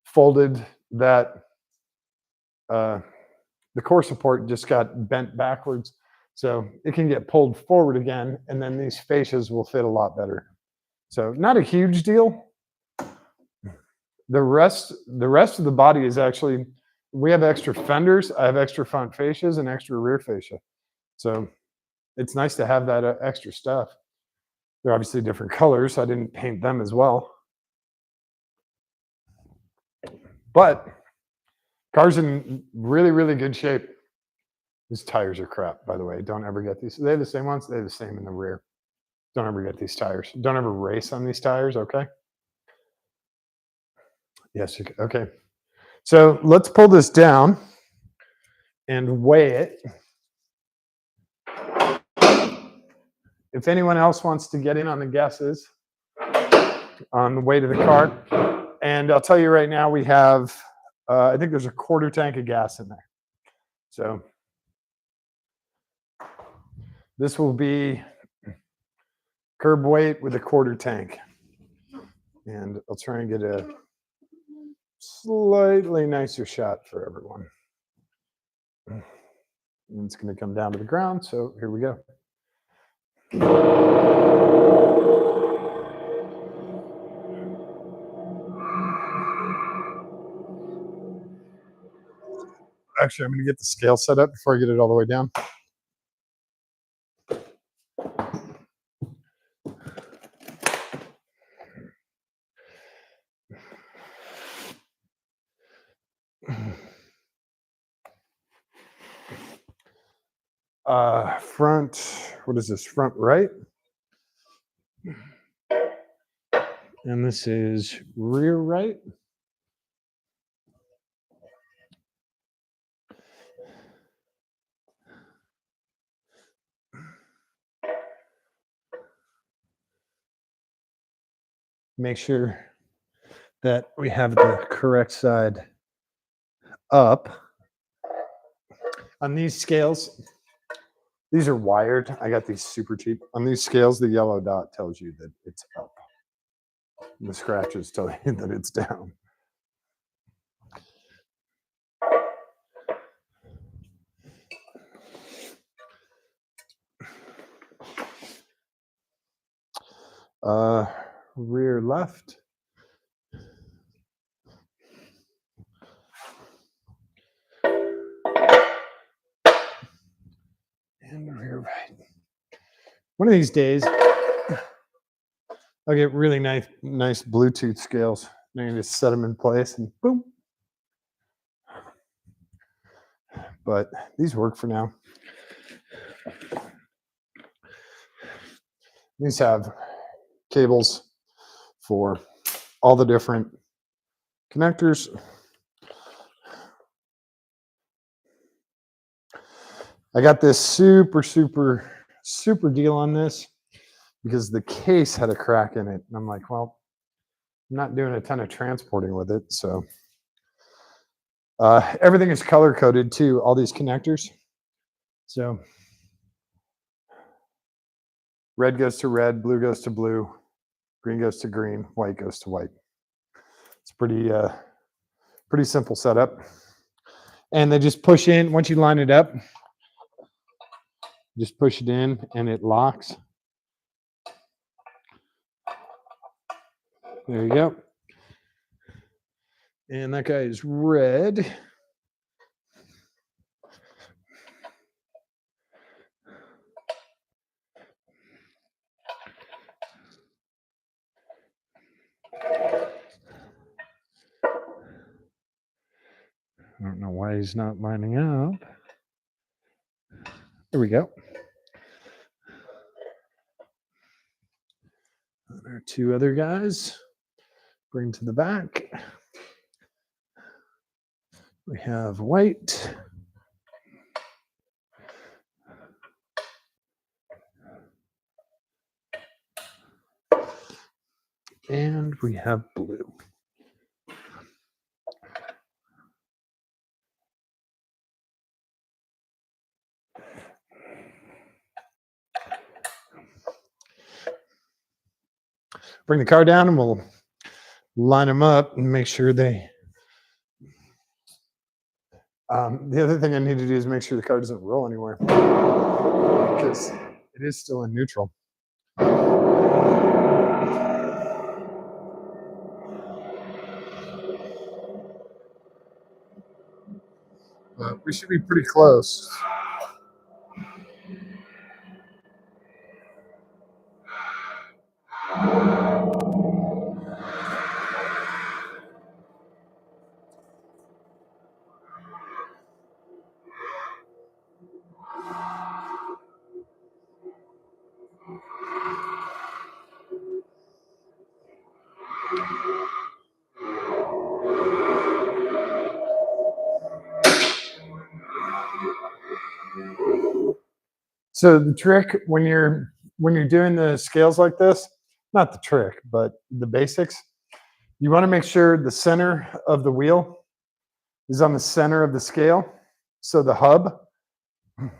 folded that. Uh, the core support just got bent backwards, so it can get pulled forward again, and then these fascias will fit a lot better. So not a huge deal. The rest of the body is actually, we have extra fenders. I have extra front fascias and extra rear fascia. So it's nice to have that extra stuff. They're obviously different colors. So I didn't paint them as well. But car's in really, really good shape. These tires are crap, by the way. Don't ever get these. They have the same ones. They have the same in the rear. Don't ever get these tires. Don't ever race on these tires, okay? Yes, okay. So let's pull this down and weigh it. If anyone else wants to get in on the guesses on the weight of the car, and I'll tell you right now, we have, I think there's a quarter tank of gas in there. So this will be curb weight with a quarter tank. And I'll try and get a slightly nicer shot for everyone. And it's going to come down to the ground. So here we go. Actually, I'm going to get the scale set up before I get it all the way down. Front, what is this? Front right. And this is rear right. Make sure that we have the correct side up. On these scales, these are wired. I got these super cheap. On these scales, the yellow dot tells you that it's up. The scratches tell you that it's down. Rear left. And rear right. One of these days, I'll get really nice Bluetooth scales. And I can just set them in place and boom. But these work for now. These have cables for all the different connectors. I got this super deal on this because the case had a crack in it. And I'm like, well, I'm not doing a ton of transporting with it. So everything is color coded too, all these connectors. So red goes to red, blue goes to blue, green goes to green, white goes to white. It's pretty simple setup. And they just push in once you line it up. Just push it in and it locks. There you go. And that guy is red. I don't know why he's not lining up. There we go. There are two other guys. Bring to the back. We have white. And we have blue. Bring the car down and we'll line them up and make sure they. The other thing I need to do is make sure the car doesn't roll anywhere because it is still in neutral. But we should be pretty close. So the trick when you're doing the scales like this, not the trick, but the basics, you want to make sure the center of the wheel is on the center of the scale. So the hub, you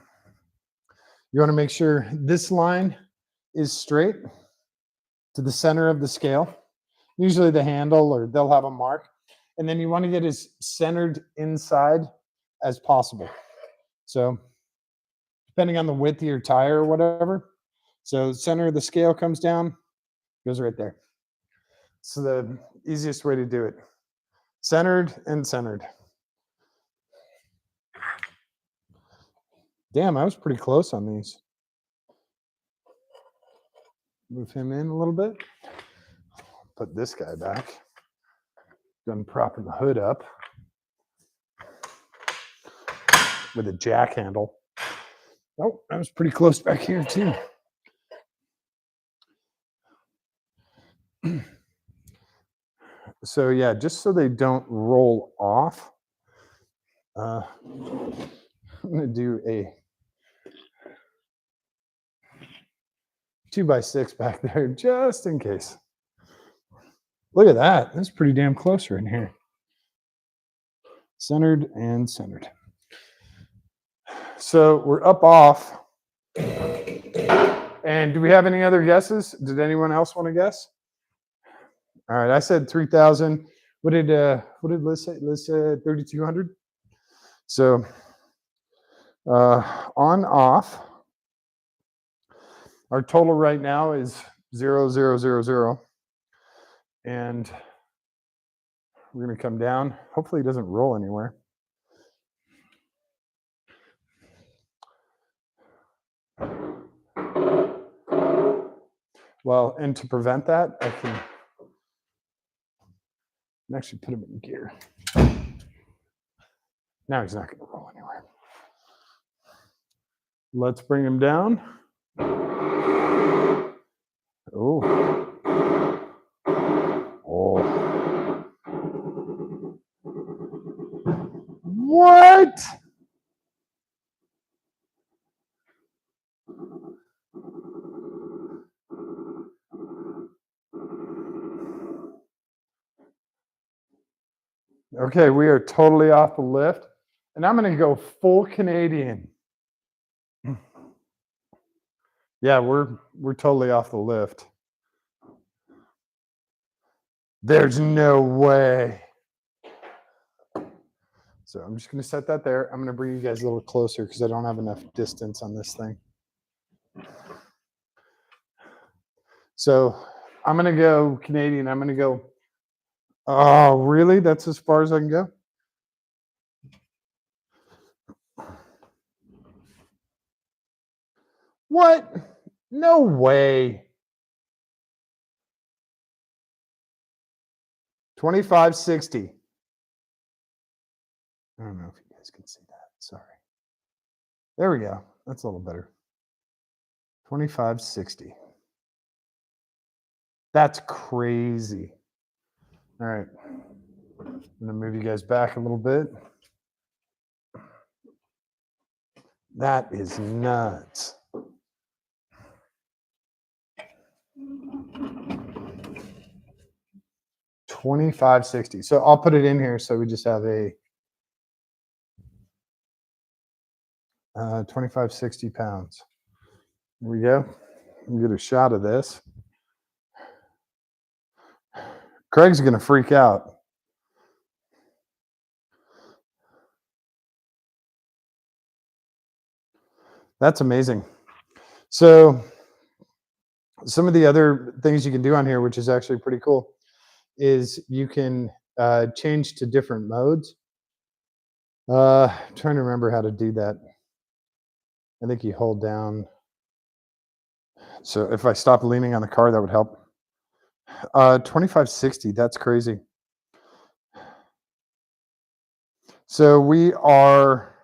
want to make sure this line is straight to the center of the scale. Usually the handle or they'll have a mark. And then you want to get as centered inside as possible. So depending on the width of your tire or whatever. So center of the scale comes down, goes right there. So the easiest way to do it. Centered and centered. Damn, I was pretty close on these. Move him in a little bit. Put this guy back. Done propping the hood up with a jack handle. Oh, I was pretty close back here too. So yeah, just so they don't roll off, I'm gonna do a 2x6 back there just in case. Look at that. That's pretty damn close right here. Centered and centered. So we're up off. And do we have any other guesses? Did anyone else want to guess? All right, I said 3,000. What did Liz say? Liz said 3,200. So on off, our total right now is 0,000, and we're going to come down. Hopefully, it doesn't roll anywhere. Well, and to prevent that, I can actually put him in gear. Now he's not going to roll anywhere. Let's bring him down. Oh. Oh. What? Okay, we are totally off the lift. And I'm going to go full Canadian. Yeah, we're totally off the lift. There's no way. So I'm just going to set that there. I'm going to bring you guys a little closer because I don't have enough distance on this thing. So I'm going to go Canadian. I'm going to go. Oh, really? That's as far as I can go? What? No way. 2560. I don't know if you guys can see that. Sorry. There we go. That's a little better. 2560. That's crazy. All right. I'm going to move you guys back a little bit. That is nuts. $25.60. So I'll put it in here so we just have a 2560 pounds. Here we go. We'll get a shot of this. Craig's going to freak out. That's amazing. So some of the other things you can do on here, which is actually pretty cool, is you can change to different modes. I'm trying to remember how to do that. I think you hold down. So if I stop leaning on the car, that would help. 2560, that's crazy. So we are,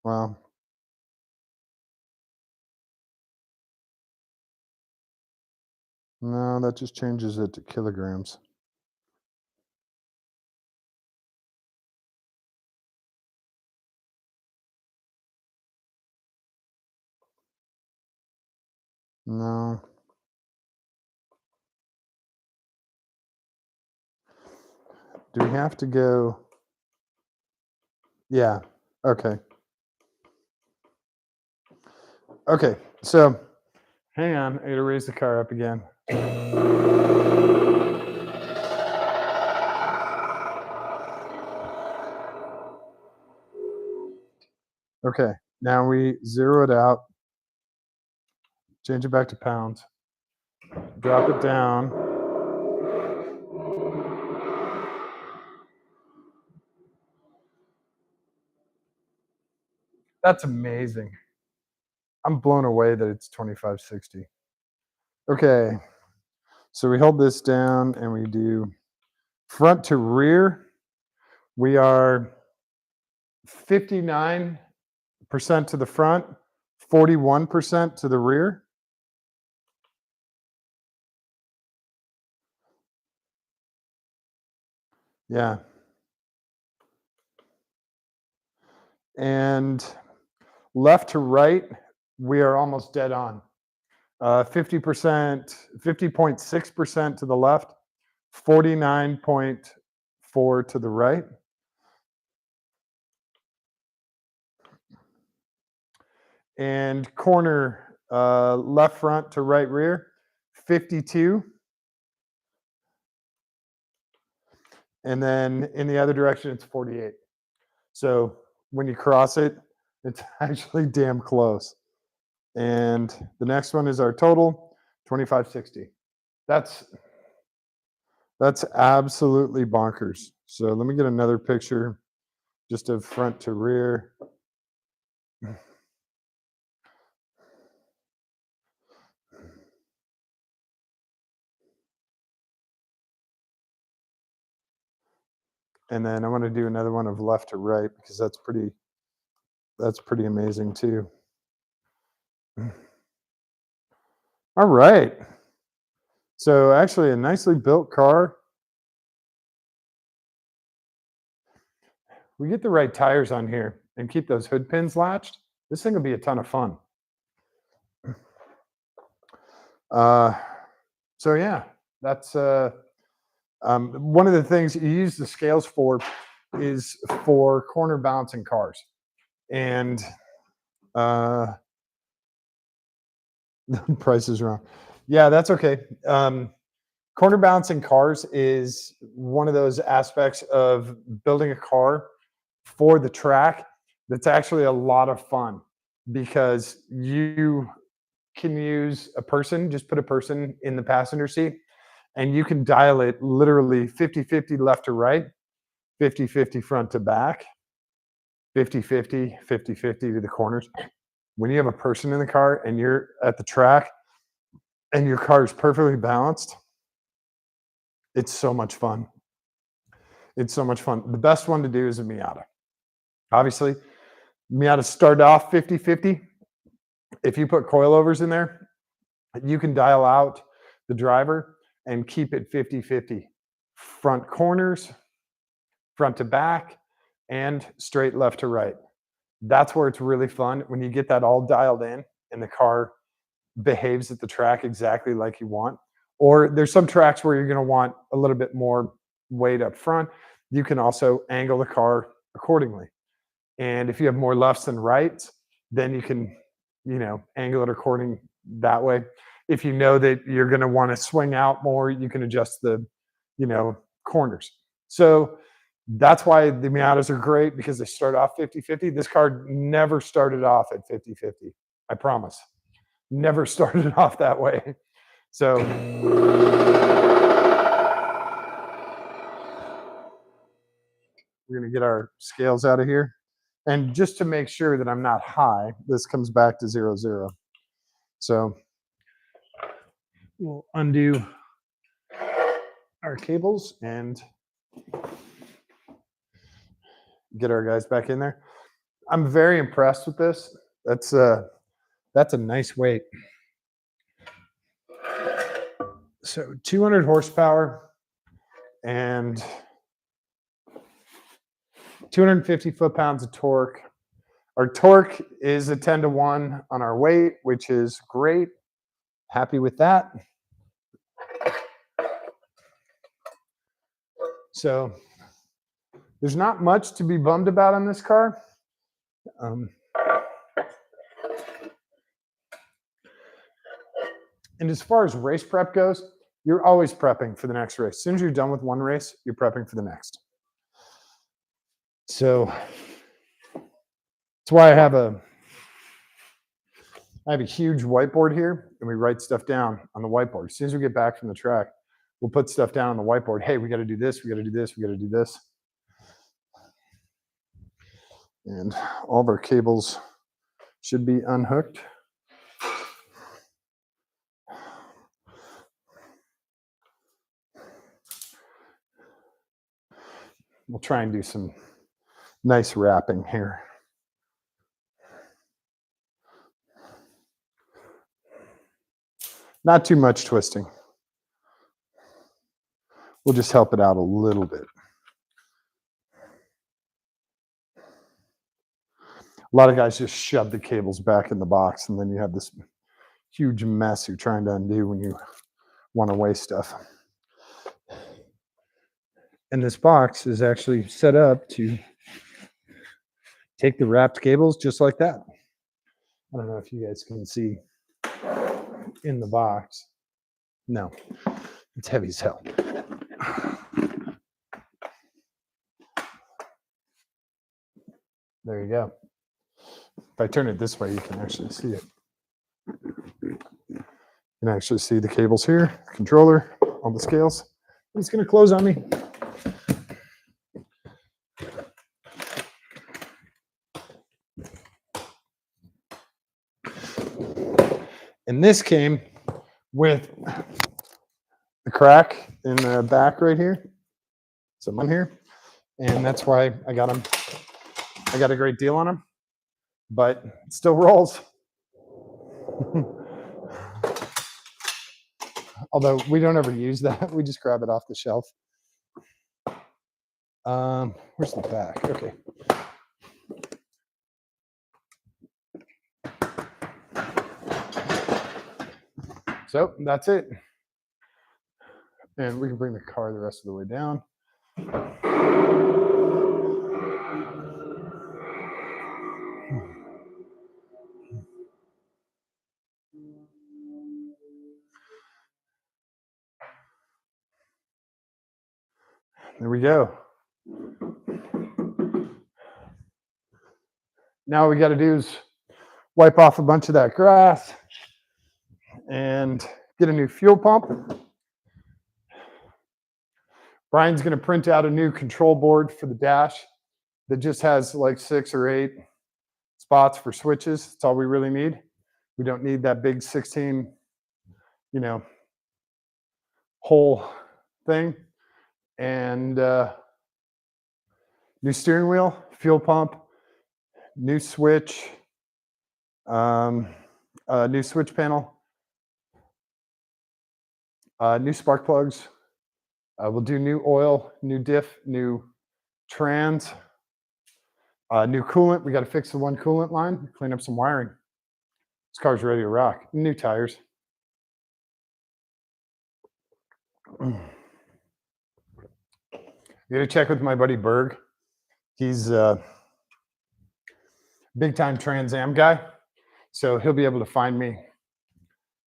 well, no, that just changes it to kilograms. No. Do we have to go? Yeah. Okay. Okay. So hang on. I got to raise the car up again. Okay. Now we zero it out, change it back to pounds, drop it down. That's amazing. I'm blown away that it's 2560. Okay. So we hold this down and we do front to rear. We are 59% to the front, 41% to the rear. Yeah. And left to right, we are almost dead on. 50%, 50.6% to the left, 49.4 to the right. And corner, left front to right rear, 52. And then in the other direction, it's 48. So when you cross it, it's actually damn close. And the next one is our total, 2560. That's absolutely bonkers. So let me get another picture just of front to rear. And then I want to do another one of left to right because that's pretty amazing too. All right. So actually a nicely built car. We get the right tires on here and keep those hood pins latched. This thing will be a ton of fun. So yeah, that's one of the things you use the scales for is for corner balancing cars. And The price is wrong. Yeah, that's okay. Corner balancing cars is one of those aspects of building a car for the track that's actually a lot of fun because you can use a person, just put a person in the passenger seat, and you can dial it literally 50-50 left to right, 50-50 front to back, 50-50, 50-50 to the corners. When you have a person in the car and you're at the track and your car is perfectly balanced, it's so much fun. It's so much fun. The best one to do is a Miata. Obviously, Miata start off 50-50. If you put coilovers in there, you can dial out the driver and keep it 50-50. Front corners, front to back, and straight left to right. That's where it's really fun when you get that all dialed in and the car behaves at the track exactly like you want. Or there's some tracks where you're going to want a little bit more weight up front. You can also angle the car accordingly. And if you have more lefts than rights, then you can, angle it according that way. If you know that you're going to want to swing out more, you can adjust the, corners. So that's why the Miatas are great because they start off 50-50. This car never started off at 50-50. I promise. Never started off that way. So we're going to get our scales out of here. And just to make sure that I'm not high, this comes back to 0, 0. So we'll undo our cables and get our guys back in there. I'm very impressed with this. That's a nice weight. So 200 horsepower and 250 foot-pounds of torque. Our torque is a 10-to-1 on our weight, which is great. Happy with that. So there's not much to be bummed about on this car. And as far as race prep goes, you're always prepping for the next race. As soon as you're done with one race, you're prepping for the next. So that's why I have a huge whiteboard here, and we write stuff down on the whiteboard. As soon as we get back from the track, we'll put stuff down on the whiteboard. Hey, we got to do this. We got to do this. We got to do this. And all of our cables should be unhooked. We'll try and do some nice wrapping here. Not too much twisting. We'll just help it out a little bit. A lot of guys just shove the cables back in the box, and then you have this huge mess you're trying to undo when you want to weigh stuff. And this box is actually set up to take the wrapped cables just like that. I don't know if you guys can see in the box. No, it's heavy as hell. There you go. If I turn it this way, you can actually see it. You can actually see the cables here, controller, all the scales. It's going to close on me. And this came with the crack in the back right here. So I'm here. And that's why I got them. I got a great deal on them, but it still rolls. Although we don't ever use that. We just grab it off the shelf. Where's the back? Okay. So that's it. And we can bring the car the rest of the way down. There we go. Now we got to do is wipe off a bunch of that grass and get a new fuel pump. Brian's going to print out a new control board for the dash that just has like 6 or 8 spots for switches. That's all we really need. We don't need that big 16, hole thing. And new steering wheel, fuel pump, new switch, new switch panel, new spark plugs. We'll do new oil, new diff, new trans, new coolant. We got to fix the one coolant line, clean up some wiring. This car's ready to rock. New tires. I'm gonna check with my buddy Berg. He's a big time Trans Am guy, so he'll be able to find me a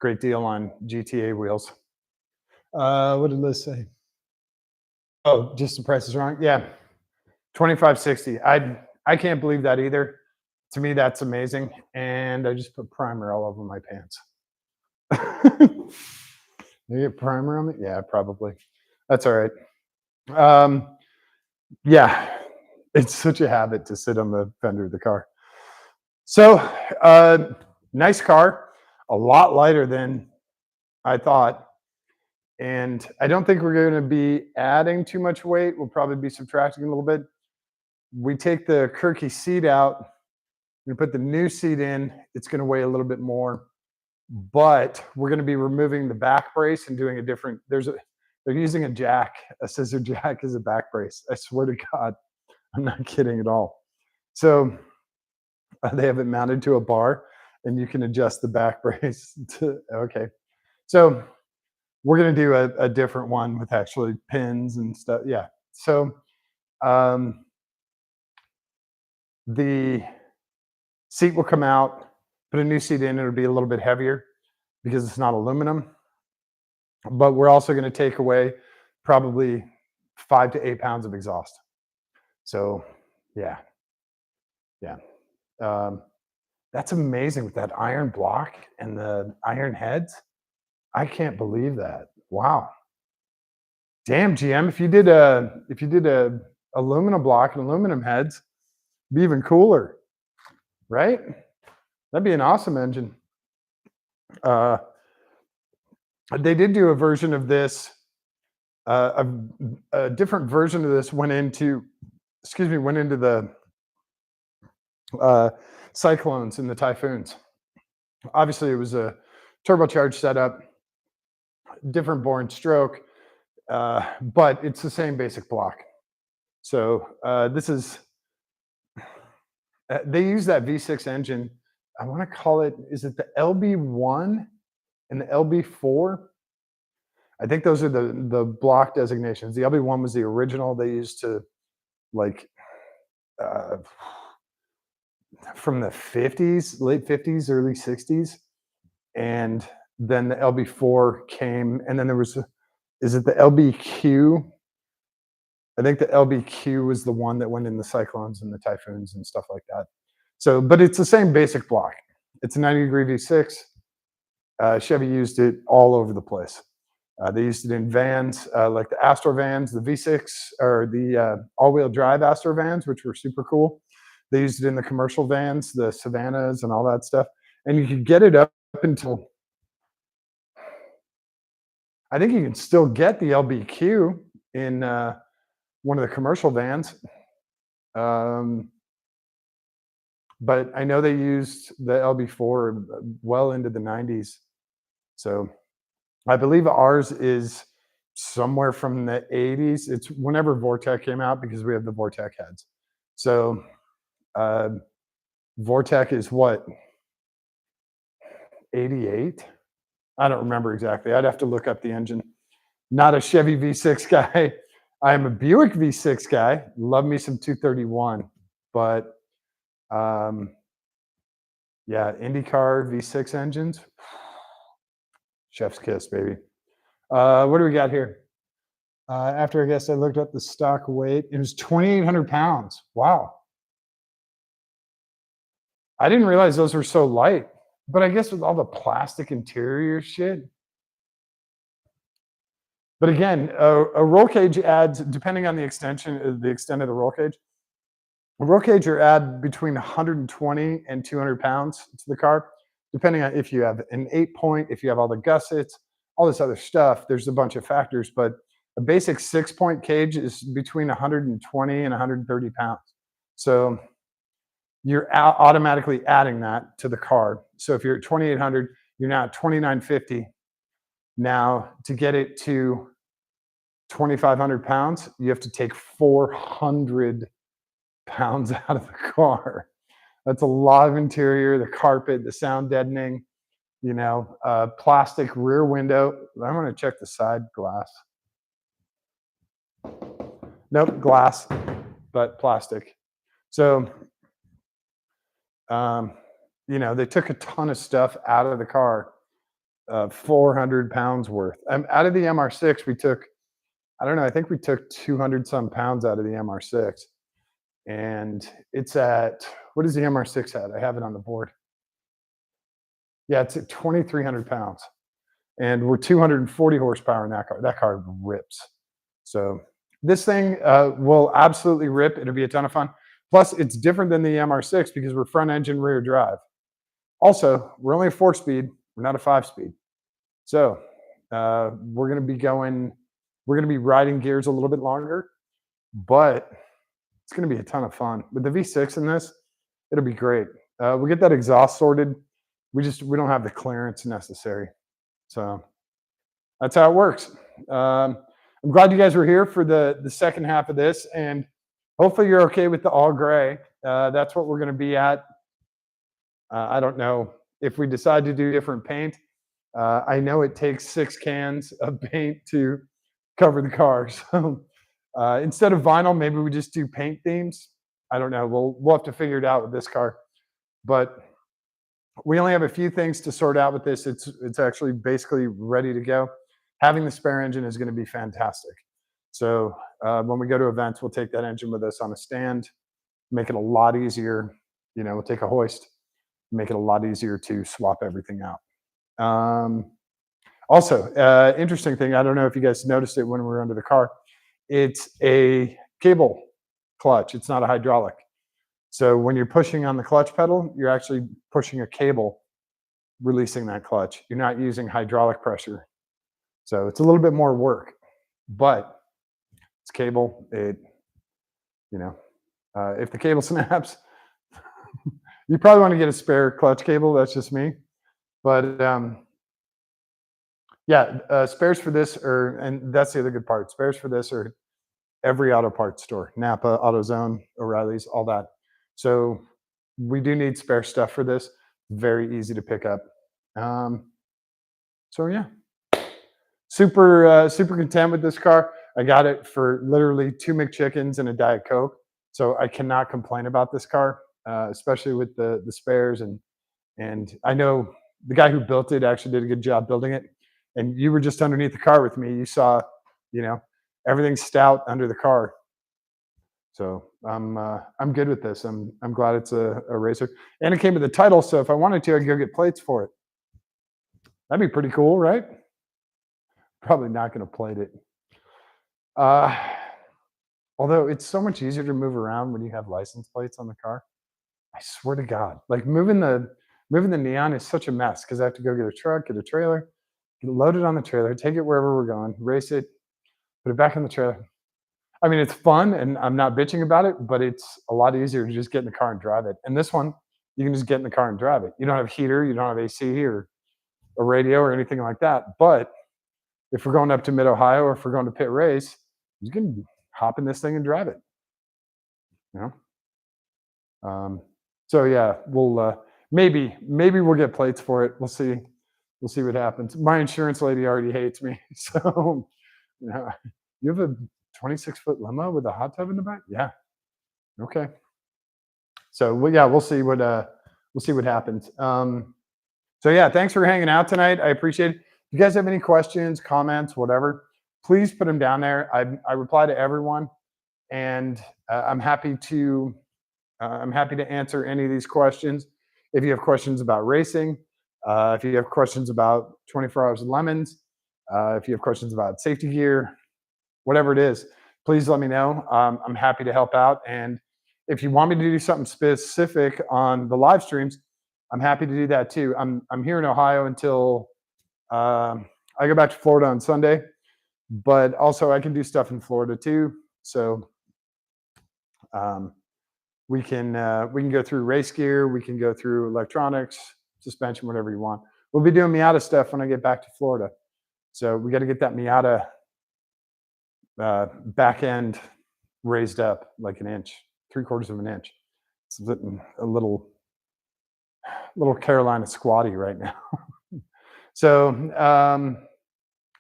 great deal on GTA wheels. What did Liz say? Oh, just the price is wrong. Yeah, $25.60. I can't believe that either. To me, that's amazing. And I just put primer all over my pants. You get primer on it? Yeah, probably. That's all right. Yeah, it's such a habit to sit on the fender of the car. So, nice car, a lot lighter than I thought. And I don't think we're going to be adding too much weight. We'll probably be subtracting a little bit. We take the Kirky seat out. We put the new seat in. It's going to weigh a little bit more, but we're going to be removing the back brace and doing a different. They're using a scissor jack as a back brace. I swear to God, I'm not kidding at all. So they have it mounted to a bar, and you can adjust the back brace to. Okay, so we're going to do a different one with actually pins and stuff. Yeah. So the seat will come out, put a new seat in. It'll be a little bit heavier because it's not aluminum. But we're also going to take away probably 5 to 8 pounds of exhaust. So, yeah. That's amazing with that iron block and the iron heads. I can't believe that. Wow. Damn, GM, if you did a aluminum block and aluminum heads, it'd be even cooler, right? That'd be an awesome engine. They did do a version of this. A different version of this went into the Cyclones and the Typhoons. Obviously, it was a turbocharged setup, different bore and stroke, but it's the same basic block. So this is, they use that V6 engine. I want to call it, is it the LB1 and the LB4? I think those are the block designations. The LB1 was the original they used to, like, from the 50s, late 50s, early 60s. And then the LB4 came, and then there was, is it the LBQ? I think the LBQ was the one that went in the Cyclones and the Typhoons and stuff like that. So, but it's the same basic block. It's a 90-degree V6. Chevy used it all over the place. They used it in vans, like the Astro vans, the V6, or the all-wheel drive Astro vans, which were super cool. They used it in the commercial vans, the Savannas and all that stuff. And you could get it up until, I think you can still get the LBQ in one of the commercial vans. But I know they used the LB4 well into the 90s. So I believe ours is somewhere from the 80s. It's whenever Vortec came out, because we have the Vortec heads. So Vortec is what, 88? I don't remember exactly. I'd have to look up the engine. Not a Chevy V6 guy. I am a Buick V6 guy. Love me some 231. But yeah, IndyCar V6 engines. Chef's kiss, baby. What do we got here? After I guess I looked up the stock weight, it was 2,800 pounds. Wow. I didn't realize those were so light, but I guess with all the plastic interior shit. But again, a roll cage adds, depending on the the extent of the roll cage, a roll cage will add between 120 and 200 pounds to the car, depending on if you have an 8 point, if you have all the gussets, all this other stuff. There's a bunch of factors, but a basic 6 point cage is between 120 and 130 pounds. So you're automatically adding that to the car. So if you're at 2,800, you're now at 2,950. Now to get it to 2,500 pounds, you have to take 400 pounds out of the car. That's a lot of interior, the carpet, the sound deadening, plastic rear window. I'm going to check the side glass. Nope, glass, but plastic. So, they took a ton of stuff out of the car, 400 pounds worth. Out of the MR6, we took, I don't know, I think we took 200 some pounds out of the MR6. And it's at, what is the MR6 at? I have it on the board. Yeah, it's at 2,300 pounds. And we're 240 horsepower in that car. That car rips. So this thing will absolutely rip. It'll be a ton of fun. Plus, it's different than the MR6 because we're front engine rear drive. Also, we're only a 4-speed. We're not a 5-speed. So we're going to be riding gears a little bit longer, but it's going to be a ton of fun. With the V6 in this, it'll be great. We get that exhaust sorted. We don't have the clearance necessary. So that's how it works. I'm glad you guys were here for the second half of this, and hopefully you're okay with the all gray. That's what we're going to be at. I don't know if we decide to do different paint. I know it takes 6 cans of paint to cover the car. So instead of vinyl, maybe we just do paint themes. I don't know. We'll have to figure it out with this car. But we only have a few things to sort out with this. It's actually basically ready to go. Having the spare engine is going to be fantastic. So when we go to events, we'll take that engine with us on a stand, make it a lot easier. We'll take a hoist, make it a lot easier to swap everything out. Also, interesting thing, I don't know if you guys noticed it when we were under the car. It's a cable clutch. It's not a hydraulic. So when you're pushing on the clutch pedal, you're actually pushing a cable, releasing that clutch. You're not using hydraulic pressure. So it's a little bit more work, but it's cable. If the cable snaps, you probably want to get a spare clutch cable. That's just me. But spares for this and that's the other good part. Spares for this are every auto parts store, Napa, AutoZone, O'Reilly's, all that. So we do need spare stuff for this. Very easy to pick up. So yeah, super content with this car. I got it for literally 2 McChickens and a Diet Coke. So I cannot complain about this car, especially with the spares. And I know the guy who built it actually did a good job building it. And you were just underneath the car with me. You saw, everything's stout under the car. So I'm good with this. I'm glad it's a racer, and it came with a title. So if I wanted to, I could go get plates for it. That'd be pretty cool, right? Probably not going to plate it. Although it's so much easier to move around when you have license plates on the car. I swear to God, like moving the neon is such a mess because I have to go get a truck, get a trailer, get it loaded on the trailer, take it wherever we're going, race it, put it back in the trailer. I mean, it's fun, and I'm not bitching about it, but it's a lot easier to just get in the car and drive it. And this one, you can just get in the car and drive it. You don't have heater, you don't have AC or a radio or anything like that. But if we're going up to Mid-Ohio or if we're going to pit race, you can hop in this thing and drive it. So yeah, we'll maybe we'll get plates for it. We'll see what happens. My insurance lady already hates me, so you have a 26-foot limo with a hot tub in the back? Yeah. Okay. So we'll see what happens. So yeah, thanks for hanging out tonight. I appreciate it. If you guys have any questions, comments, whatever, please put them down there. I reply to everyone, and I'm happy to answer any of these questions. If you have questions about racing, if you have questions about 24 Hours of Lemons, if you have questions about safety gear, whatever it is, please let me know. I'm happy to help out. And if you want me to do something specific on the live streams, I'm happy to do that too. I'm here in Ohio until I go back to Florida on Sunday, but also I can do stuff in Florida too. So um, we can go through race gear, we can go through electronics, suspension, whatever you want. We'll be doing Miata stuff when I get back to Florida. So we got to get that Miata back end raised up like an inch, 3/4 of an inch. It's a little Carolina squatty right now. So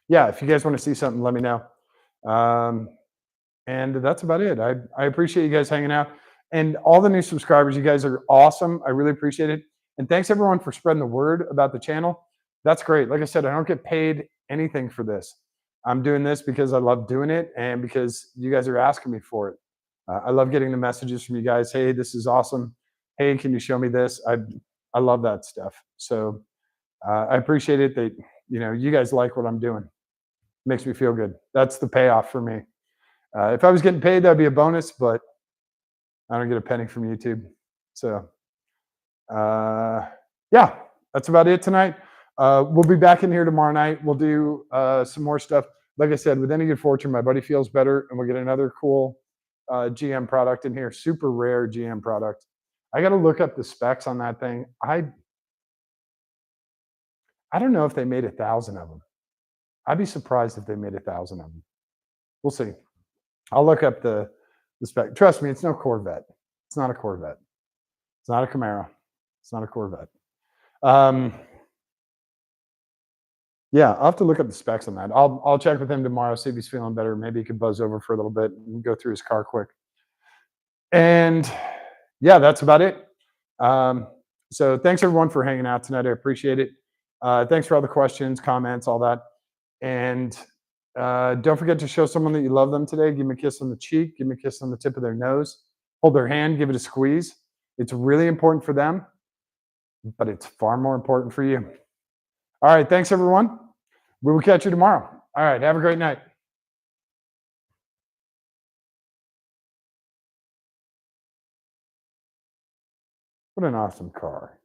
yeah, if you guys want to see something, let me know. Um, and that's about it. I appreciate you guys hanging out and all the new subscribers. You guys are awesome. I really appreciate it. And thanks everyone for spreading the word about the channel. That's great. Like I said, I don't get paid anything for this. I'm doing this because I love doing it and because you guys are asking me for it. I love getting the messages from you guys. Hey, this is awesome. Hey, can you show me this? I love that stuff. So I appreciate it that you guys like what I'm doing. Makes me feel good. That's the payoff for me. If I was getting paid, that'd be a bonus, but I don't get a penny from YouTube. So, yeah, that's about it tonight. We'll be back in here tomorrow night. We'll do some more stuff. Like I said, with any good fortune, my buddy feels better, and we'll get another cool GM product in here. Super rare GM product. I got to look up the specs on that thing. I don't know if they made 1,000 of them. I'd be surprised if they made 1,000 of them. We'll see. I'll look up the spec. Trust me, it's no Corvette. It's not a Corvette. It's not a Camaro. It's not a Corvette. Yeah, I'll have to look up the specs on that. I'll check with him tomorrow, see if he's feeling better. Maybe he could buzz over for a little bit and go through his car quick. And yeah, that's about it. So thanks everyone for hanging out tonight. I appreciate it. Thanks for all the questions, comments, all that. And don't forget to show someone that you love them today. Give them a kiss on the cheek. Give them a kiss on the tip of their nose. Hold their hand. Give it a squeeze. It's really important for them, but it's far more important for you. All right. Thanks, everyone. We will catch you tomorrow. All right. Have a great night. What an awesome car.